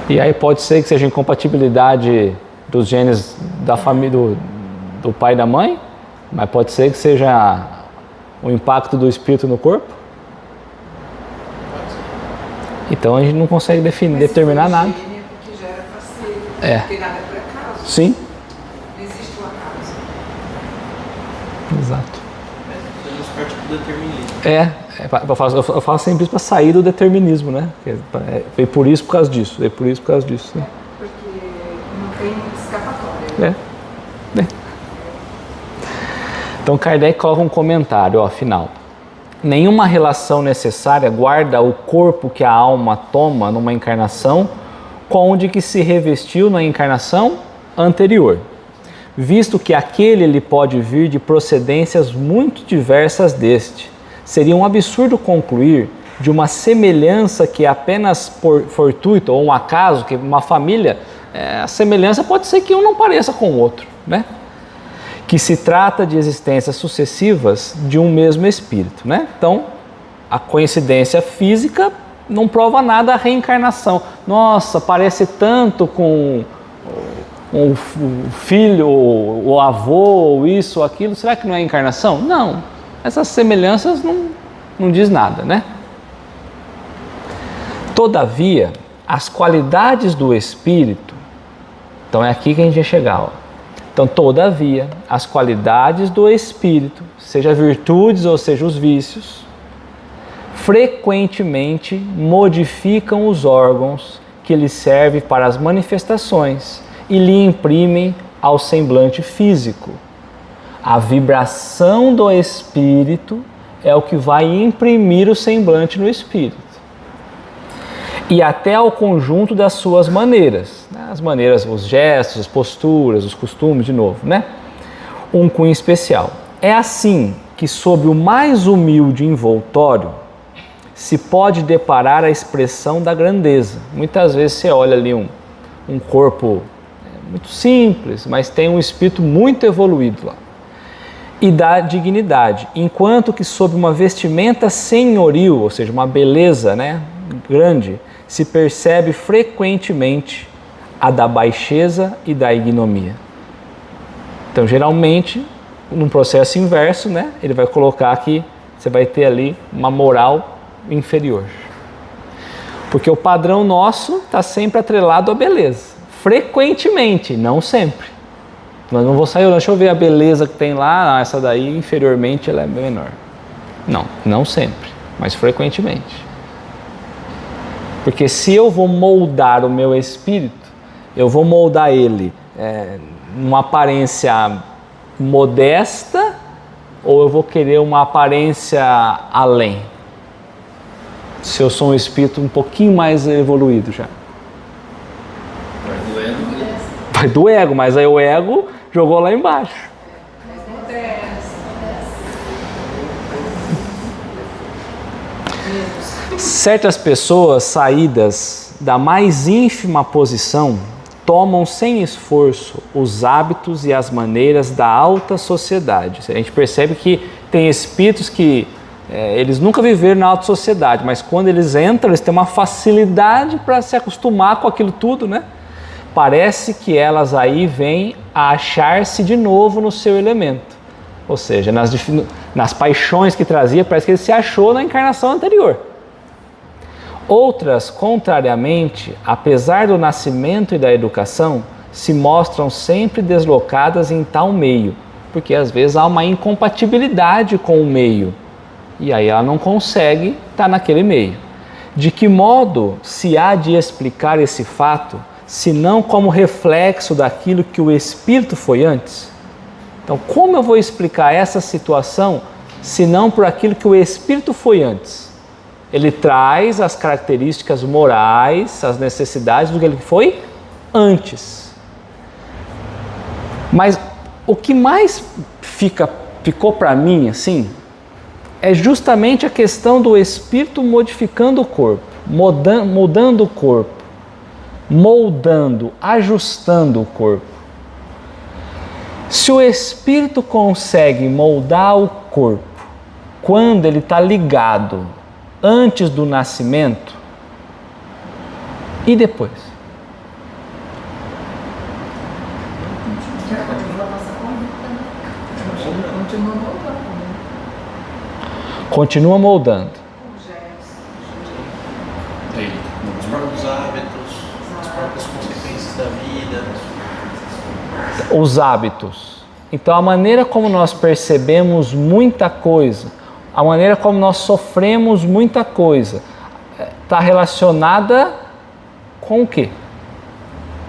E aí pode ser que seja incompatibilidade dos genes da família, do pai e da mãe, mas pode ser que seja o impacto do espírito no corpo. Então a gente não consegue determinar nada. Porque já era para ser. É. Porque nada é por acaso. Sim. Não existe um acaso. Exato. Podemos partir para o determinismo. Eu falo sempre isso para sair do determinismo, né? Foi por isso, por causa disso. Foi por isso, por causa disso. Né? Porque não tem escapatória. Então Kardec coloca um comentário, final. Nenhuma relação necessária guarda o corpo que a alma toma numa encarnação com o de que se revestiu na encarnação anterior, visto que aquele lhe pode vir de procedências muito diversas deste. Seria um absurdo concluir de uma semelhança que é apenas fortuita ou um acaso, que uma família, a semelhança pode ser que um não pareça com o outro, né? Que se trata de existências sucessivas de um mesmo espírito, né? Então, a coincidência física não prova nada a reencarnação. Nossa, parece tanto com o filho, o avô, ou isso ou aquilo, será que não é encarnação? Não, essas semelhanças não diz nada, né? Todavia, as qualidades do espírito, então é aqui que a gente vai chegar, ó. Então, todavia, as qualidades do espírito, seja virtudes ou seja os vícios, frequentemente modificam os órgãos que lhe servem para as manifestações e lhe imprimem ao semblante físico. A vibração do espírito é o que vai imprimir o semblante no espírito. E até ao conjunto das suas maneiras. As maneiras, os gestos, as posturas, os costumes, de novo, né? Um cunho especial. É assim que, sob o mais humilde envoltório, se pode deparar a expressão da grandeza. Muitas vezes você olha ali um corpo muito simples, mas tem um espírito muito evoluído lá. E da dignidade, enquanto que sob uma vestimenta senhoril, ou seja, uma beleza, né, grande, se percebe frequentemente a da baixeza e da ignomia. Então, geralmente, num processo inverso, né, ele vai colocar que você vai ter ali uma moral inferior. Porque o padrão nosso está sempre atrelado à beleza. Frequentemente, não sempre. Nós não vou sair, deixa eu ver a beleza que tem lá, essa daí inferiormente ela é menor. Não sempre, mas frequentemente. Porque se eu vou moldar o meu espírito, eu vou moldar ele numa aparência modesta ou eu vou querer uma aparência além? Se eu sou um espírito um pouquinho mais evoluído já. Vai do ego, mas aí o ego jogou lá embaixo. Certas pessoas saídas da mais ínfima posição tomam sem esforço os hábitos e as maneiras da alta sociedade. A gente percebe que tem espíritos que eles nunca viveram na alta sociedade, mas quando eles entram, eles têm uma facilidade para se acostumar com aquilo tudo, né? Parece que elas aí vêm a achar-se de novo no seu elemento. Ou seja, nas paixões que trazia, parece que ele se achou na encarnação anterior. Outras, contrariamente, apesar do nascimento e da educação, se mostram sempre deslocadas em tal meio, porque às vezes há uma incompatibilidade com o meio, e aí ela não consegue estar naquele meio. De que modo se há de explicar esse fato, senão como reflexo daquilo que o Espírito foi antes? Então, como eu vou explicar essa situação, senão por aquilo que o Espírito foi antes? Ele traz as características morais, as necessidades do que ele foi antes. Mas o que mais ficou para mim, assim, é justamente a questão do Espírito modificando o corpo, mudando o corpo, moldando, ajustando o corpo. Se o Espírito consegue moldar o corpo quando ele está ligado antes do nascimento, e depois? Continua moldando. Os próprios hábitos, as próprias consequências da vida. Os hábitos. Então, a maneira como nós percebemos muita coisa, a maneira como nós sofremos muita coisa, está relacionada com o quê?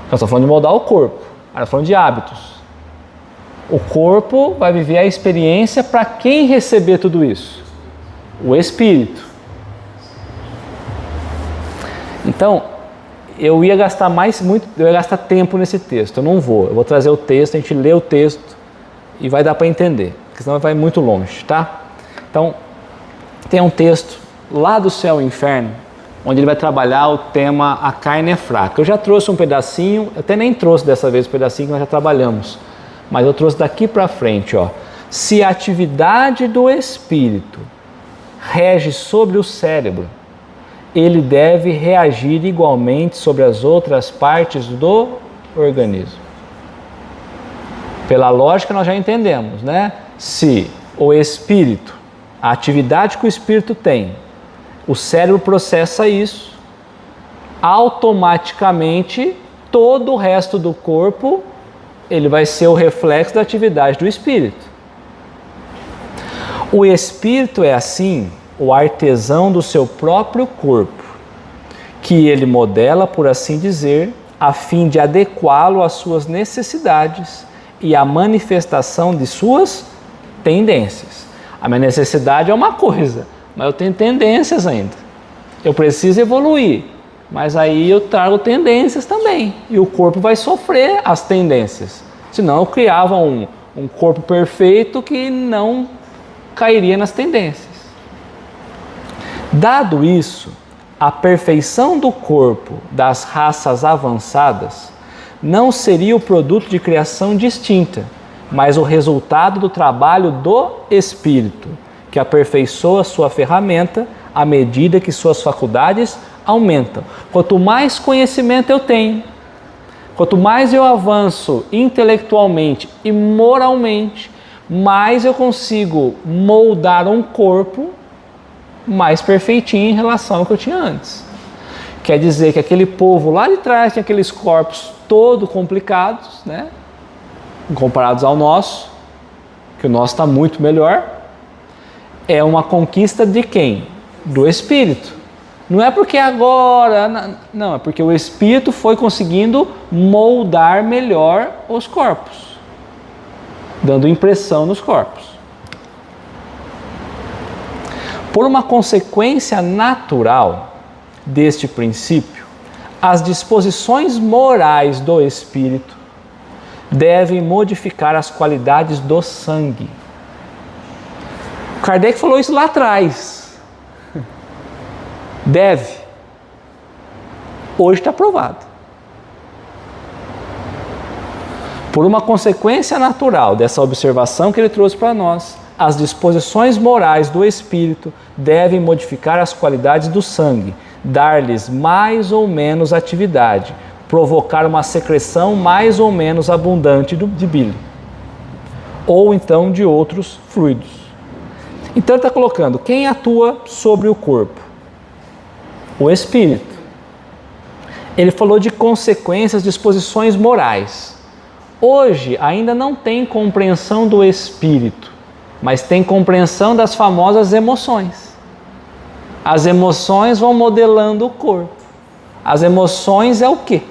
Nós estamos falando de moldar o corpo, nós estamos falando de hábitos. O corpo vai viver a experiência para quem receber tudo isso? O Espírito. Então, eu ia gastar tempo nesse texto. Eu não vou. Eu vou trazer o texto, a gente lê o texto e vai dar para entender, porque senão vai muito longe, tá? Então, tem um texto lá do Céu e Inferno, onde ele vai trabalhar o tema A Carne é Fraca. Eu já trouxe um pedacinho, eu até nem trouxe dessa vez o pedacinho que nós já trabalhamos, mas eu trouxe daqui para frente, ó. Se a atividade do Espírito rege sobre o cérebro, ele deve reagir igualmente sobre as outras partes do organismo. Pela lógica nós já entendemos, né? Se o Espírito, a atividade que o Espírito tem, o cérebro processa isso, automaticamente todo o resto do corpo ele vai ser o reflexo da atividade do Espírito. O Espírito é assim, o artesão do seu próprio corpo, que ele modela, por assim dizer, a fim de adequá-lo às suas necessidades e à manifestação de suas tendências. A minha necessidade é uma coisa, mas eu tenho tendências ainda. Eu preciso evoluir, mas aí eu trago tendências também. E o corpo vai sofrer as tendências. Senão eu criava um corpo perfeito que não cairia nas tendências. Dado isso, a perfeição do corpo das raças avançadas não seria o produto de criação distinta, mas o resultado do trabalho do Espírito, que aperfeiçoa sua ferramenta à medida que suas faculdades aumentam. Quanto mais conhecimento eu tenho, quanto mais eu avanço intelectualmente e moralmente, mais eu consigo moldar um corpo mais perfeitinho em relação ao que eu tinha antes. Quer dizer que aquele povo lá de trás tinha aqueles corpos todos complicados, né? Comparados ao nosso, que o nosso está muito melhor. É uma conquista de quem? Do Espírito. Não é porque agora, não, é porque o Espírito foi conseguindo moldar melhor os corpos, dando impressão nos corpos. Por uma consequência natural deste princípio, as disposições morais do Espírito devem modificar as qualidades do sangue. Kardec falou isso lá atrás. Deve. Hoje está provado. Por uma consequência natural dessa observação que ele trouxe para nós, as disposições morais do Espírito devem modificar as qualidades do sangue, dar-lhes mais ou menos atividade, provocar uma secreção mais ou menos abundante de bile, ou então de outros fluidos. Então ele está colocando, quem atua sobre o corpo? O Espírito. Ele falou de consequências, disposições morais. Hoje ainda não tem compreensão do Espírito, mas tem compreensão das famosas emoções. As emoções vão modelando o corpo. As emoções é o quê?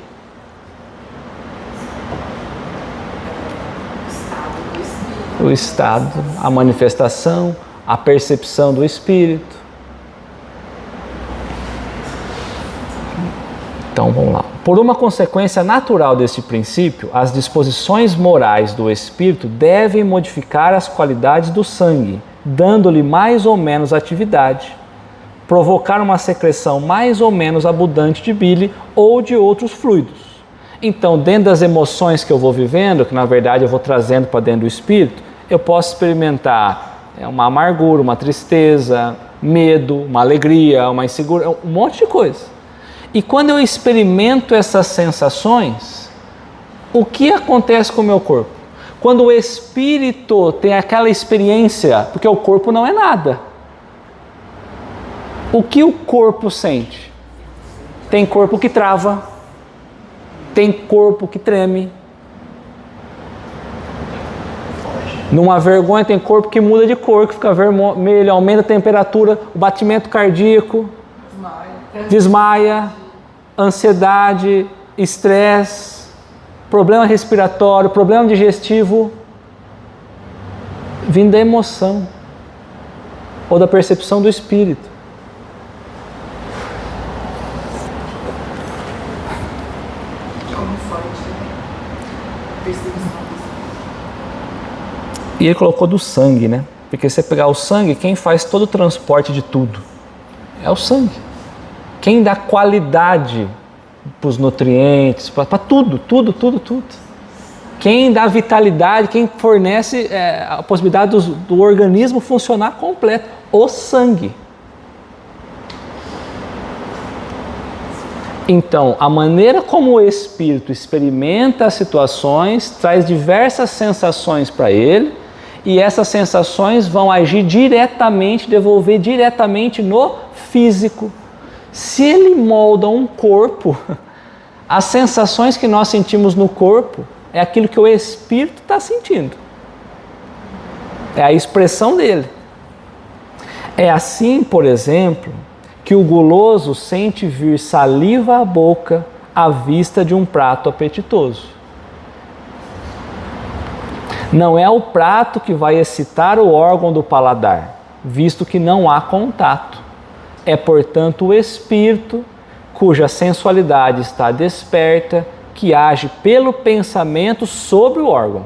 o estado, a manifestação, a percepção do espírito. Então vamos lá. Por uma consequência natural deste princípio, as disposições morais do espírito devem modificar as qualidades do sangue, dando-lhe mais ou menos atividade, provocar uma secreção mais ou menos abundante de bile ou de outros fluidos. Então, dentro das emoções que eu vou vivendo, que na verdade eu vou trazendo para dentro do espírito, eu posso experimentar uma amargura, uma tristeza, medo, uma alegria, uma insegurança, um monte de coisa. E quando eu experimento essas sensações, o que acontece com o meu corpo? Quando o espírito tem aquela experiência, porque o corpo não é nada. O que o corpo sente? Tem corpo que trava, tem corpo que treme. Numa vergonha tem corpo que muda de cor, que fica vermelho, aumenta a temperatura, o batimento cardíaco, desmaia, ansiedade, estresse, problema respiratório, problema digestivo, vindo da emoção ou da percepção do espírito. E ele colocou do sangue, né? Porque se você pegar o sangue, quem faz todo o transporte de tudo é o sangue. Quem dá qualidade para os nutrientes, para tudo. Quem dá vitalidade, quem fornece a possibilidade do organismo funcionar completo, o sangue. Então, a maneira como o espírito experimenta as situações traz diversas sensações para ele, e essas sensações vão agir diretamente, devolver diretamente no físico. Se ele molda um corpo, as sensações que nós sentimos no corpo é aquilo que o espírito está sentindo. É a expressão dele. É assim, por exemplo, que o guloso sente vir saliva à boca à vista de um prato apetitoso. Não é o prato que vai excitar o órgão do paladar, visto que não há contato. É, portanto, o espírito, cuja sensualidade está desperta, que age pelo pensamento sobre o órgão.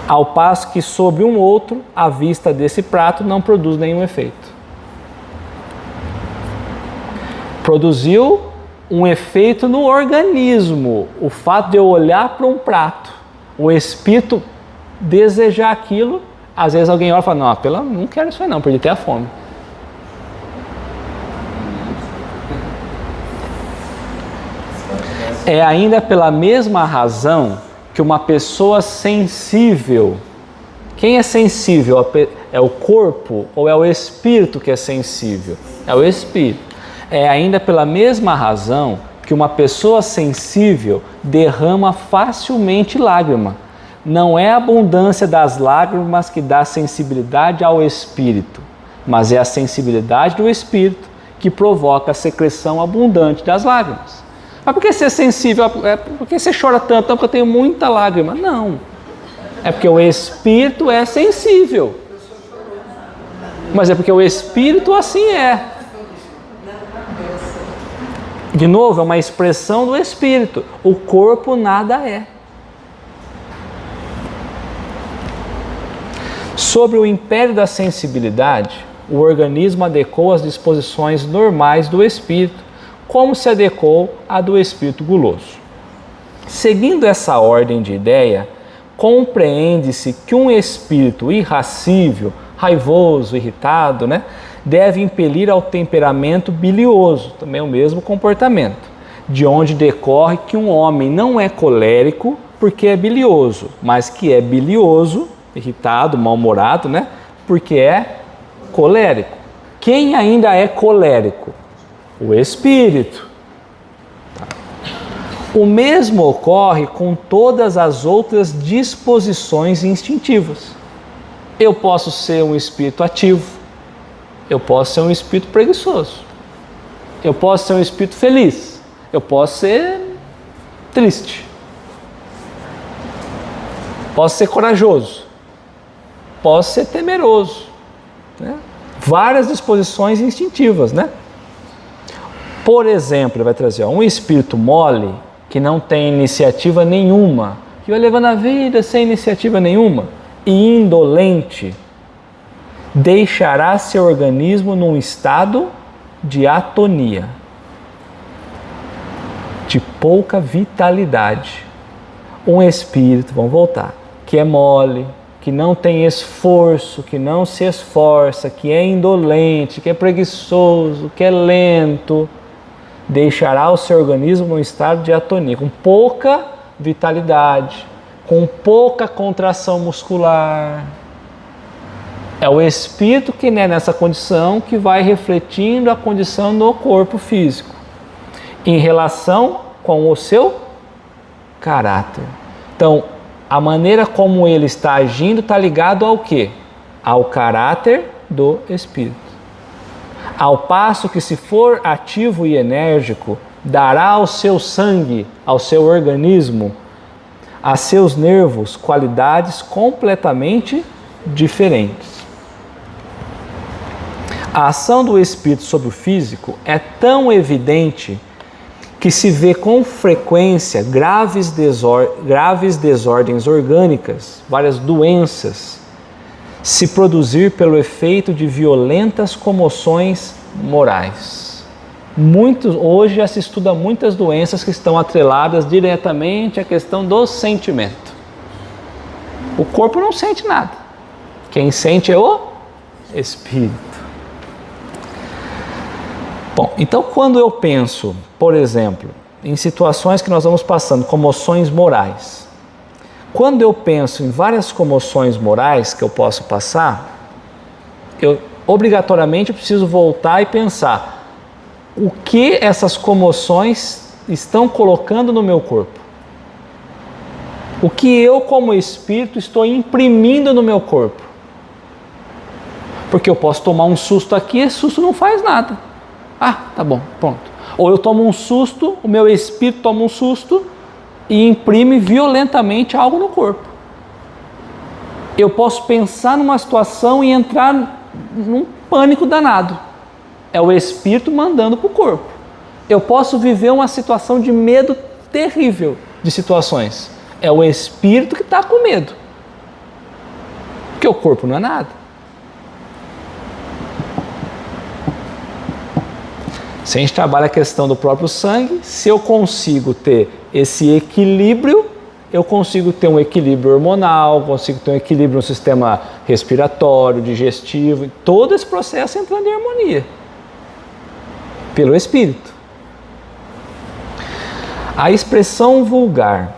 Ao passo que sobre um outro, a vista desse prato não produz nenhum efeito. Produziu um efeito no organismo, o fato de eu olhar para um prato, o espírito desejar aquilo. Às vezes alguém olha e fala, não quero isso aí não, perdi até a fome. É ainda pela mesma razão que uma pessoa sensível, quem é sensível? É o corpo ou é o espírito que é sensível? É o espírito. É ainda pela mesma razão que uma pessoa sensível derrama facilmente lágrima. Não é a abundância das lágrimas que dá sensibilidade ao espírito, mas é a sensibilidade do espírito que provoca a secreção abundante das lágrimas. Mas por que ser sensível? Por que você chora tanto? Não, porque eu tenho muita lágrima. Não. É porque o espírito é sensível. Mas é porque o espírito assim é. De novo, é uma expressão do espírito. O corpo nada é. Sobre o império da sensibilidade, o organismo adequou as disposições normais do espírito, como se adequou à do espírito guloso. Seguindo essa ordem de ideia, compreende-se que um espírito irascível, raivoso, irritado, deve impelir ao temperamento bilioso, também o mesmo comportamento, de onde decorre que um homem não é colérico porque é bilioso, mas que é bilioso, irritado, mal-humorado, porque é colérico. Quem ainda é colérico? O espírito. O mesmo ocorre com todas as outras disposições instintivas. Eu posso ser um espírito ativo, eu posso ser um espírito preguiçoso, eu posso ser um espírito feliz, eu posso ser triste. Posso ser corajoso, posso ser temeroso, né? Várias disposições instintivas, né? Por exemplo, ele vai trazer um espírito mole que não tem iniciativa nenhuma, que vai levando a vida sem iniciativa nenhuma, e indolente, deixará seu organismo num estado de atonia, de pouca vitalidade. Um espírito, vamos voltar, que é mole, que não tem esforço, que não se esforça, que é indolente, que é preguiçoso, que é lento, deixará o seu organismo num estado de atonia, com pouca vitalidade, com pouca contração muscular. É o espírito que é nessa condição que vai refletindo a condição do corpo físico em relação com o seu caráter. Então, a maneira como ele está agindo está ligado ao quê? Ao caráter do espírito. Ao passo que, se for ativo e enérgico, dará ao seu sangue, ao seu organismo, a seus nervos, qualidades completamente diferentes. A ação do espírito sobre o físico é tão evidente que se vê com frequência graves desordens orgânicas, várias doenças, se produzir pelo efeito de violentas comoções morais. Hoje já se estuda muitas doenças que estão atreladas diretamente à questão do sentimento. O corpo não sente nada. Quem sente é o espírito. Bom, então quando eu penso, por exemplo, em situações que nós vamos passando, comoções morais, quando eu penso em várias comoções morais que eu posso passar, eu obrigatoriamente preciso voltar e pensar o que essas comoções estão colocando no meu corpo. O que eu, como espírito, estou imprimindo no meu corpo. Porque eu posso tomar um susto aqui e esse susto não faz nada. Ah, tá bom, pronto. Ou eu tomo um susto, o meu espírito toma um susto e imprime violentamente algo no corpo. Eu posso pensar numa situação e entrar num pânico danado. É o espírito mandando para o corpo. Eu posso viver uma situação de medo terrível de situações. É o espírito que está com medo. Porque o corpo não é nada. Se a gente trabalha a questão do próprio sangue, se eu consigo ter esse equilíbrio, eu consigo ter um equilíbrio hormonal, consigo ter um equilíbrio no sistema respiratório, digestivo, todo esse processo entrando em harmonia pelo espírito. A expressão vulgar,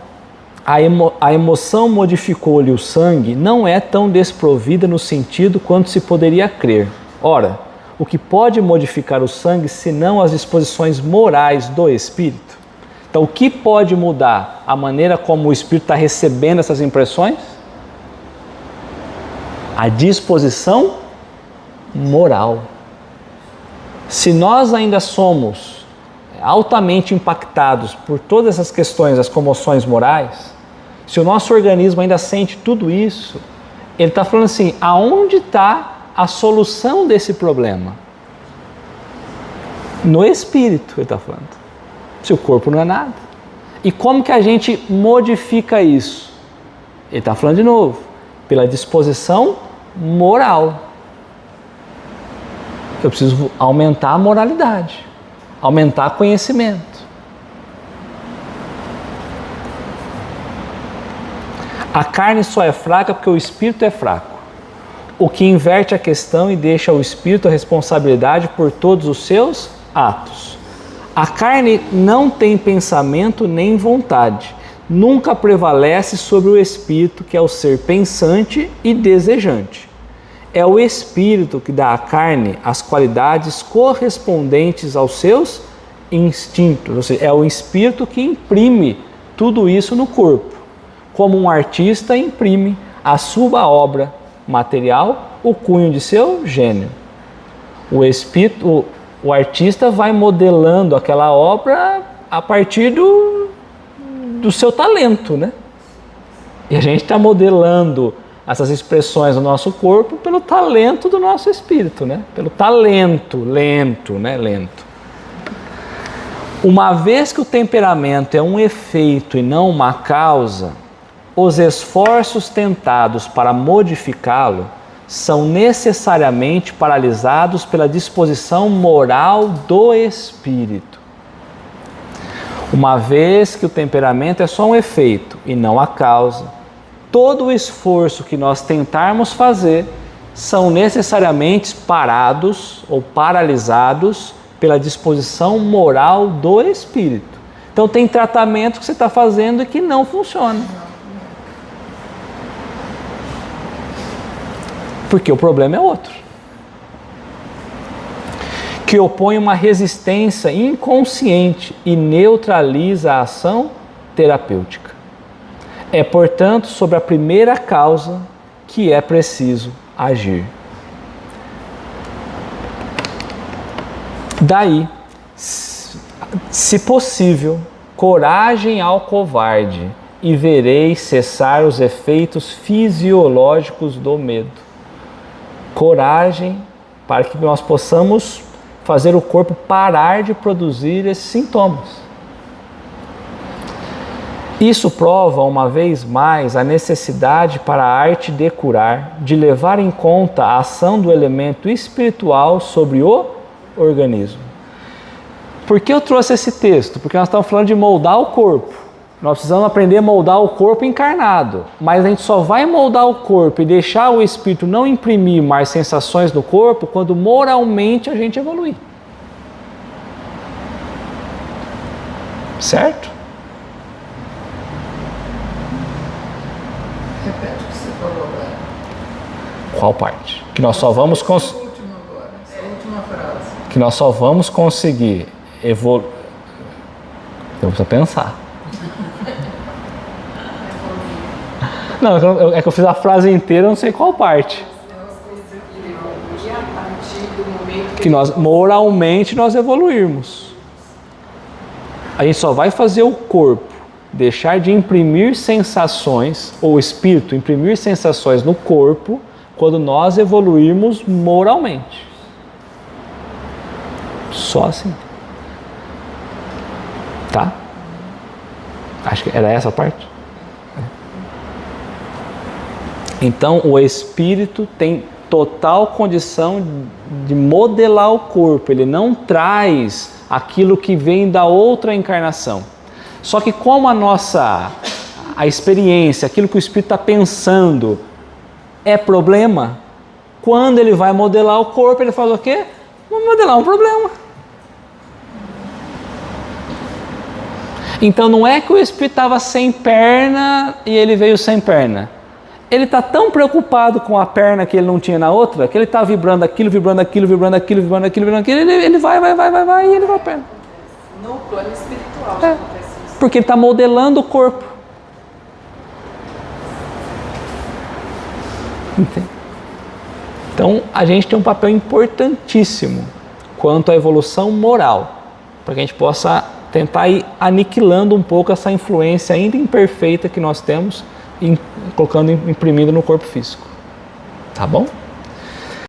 a emoção modificou-lhe o sangue, não é tão desprovida no sentido quanto se poderia crer. Ora, o que pode modificar o sangue senão as disposições morais do espírito? Então, o que pode mudar a maneira como o espírito está recebendo essas impressões? A disposição moral. Se nós ainda somos altamente impactados por todas essas questões, as comoções morais, se o nosso organismo ainda sente tudo isso, ele está falando assim, aonde está a solução desse problema? No espírito, ele está falando. Se o corpo não é nada. E como que a gente modifica isso? Ele está falando de novo, pela disposição moral. Eu preciso aumentar a moralidade, aumentar o conhecimento. A carne só é fraca porque o espírito é fraco. O que inverte a questão e deixa ao espírito a responsabilidade por todos os seus atos. A carne não tem pensamento nem vontade, nunca prevalece sobre o espírito, que é o ser pensante e desejante. É o espírito que dá à carne as qualidades correspondentes aos seus instintos, ou seja, é o espírito que imprime tudo isso no corpo, como um artista imprime a sua obra material, o cunho de seu gênio. O artista vai modelando aquela obra a partir do seu talento, né? E a gente está modelando essas expressões do nosso corpo pelo talento do nosso espírito, né? Pelo talento, lento. Uma vez que o temperamento é um efeito e não uma causa, os esforços tentados para modificá-lo são necessariamente paralisados pela disposição moral do espírito. Uma vez que o temperamento é só um efeito e não a causa, todo o esforço que nós tentarmos fazer são necessariamente parados ou paralisados pela disposição moral do espírito. Então tem tratamento que você está fazendo e que não funciona. Porque o problema é outro. Que opõe uma resistência inconsciente e neutraliza a ação terapêutica. É, portanto, sobre a primeira causa que é preciso agir. Daí, se possível, coragem ao covarde e vereis cessar os efeitos fisiológicos do medo. Coragem para que nós possamos fazer o corpo parar de produzir esses sintomas. Isso prova, uma vez mais, a necessidade para a arte de curar, de levar em conta a ação do elemento espiritual sobre o organismo. Por que eu trouxe esse texto? Porque nós estamos falando de moldar o corpo. Nós precisamos aprender a moldar o corpo encarnado, mas a gente só vai moldar o corpo e deixar o espírito não imprimir mais sensações no corpo quando moralmente a gente evoluir. Certo? Repete o que você falou agora. Qual parte? Que nós só vamos Essa última frase. que nós só vamos conseguir evoluir. Eu preciso pensar. Não, é que eu fiz a frase inteira, eu não sei qual parte. E a partir do momento Que nós, moralmente, nós evoluirmos. A gente só vai fazer o corpo deixar de imprimir sensações, ou o espírito imprimir sensações no corpo, quando nós evoluirmos moralmente. Só assim. Tá? Acho que era essa a parte. Então, o espírito tem total condição de modelar o corpo. Ele não traz aquilo que vem da outra encarnação. Só que como a experiência, aquilo que o espírito está pensando é problema, quando ele vai modelar o corpo, ele fala o quê? Vou modelar um problema. Então não é que o espírito estava sem perna e ele veio sem perna. Ele está tão preocupado com a perna que ele não tinha na outra, que ele está vibrando aquilo, ele vai e ele vai a perna. no plano espiritual acontece isso. Porque ele está modelando o corpo. Entende? Então a gente tem um papel importantíssimo quanto à evolução moral, para que a gente possa tentar ir aniquilando um pouco essa influência ainda imperfeita que nós temos, colocando, imprimindo no corpo físico. Tá bom?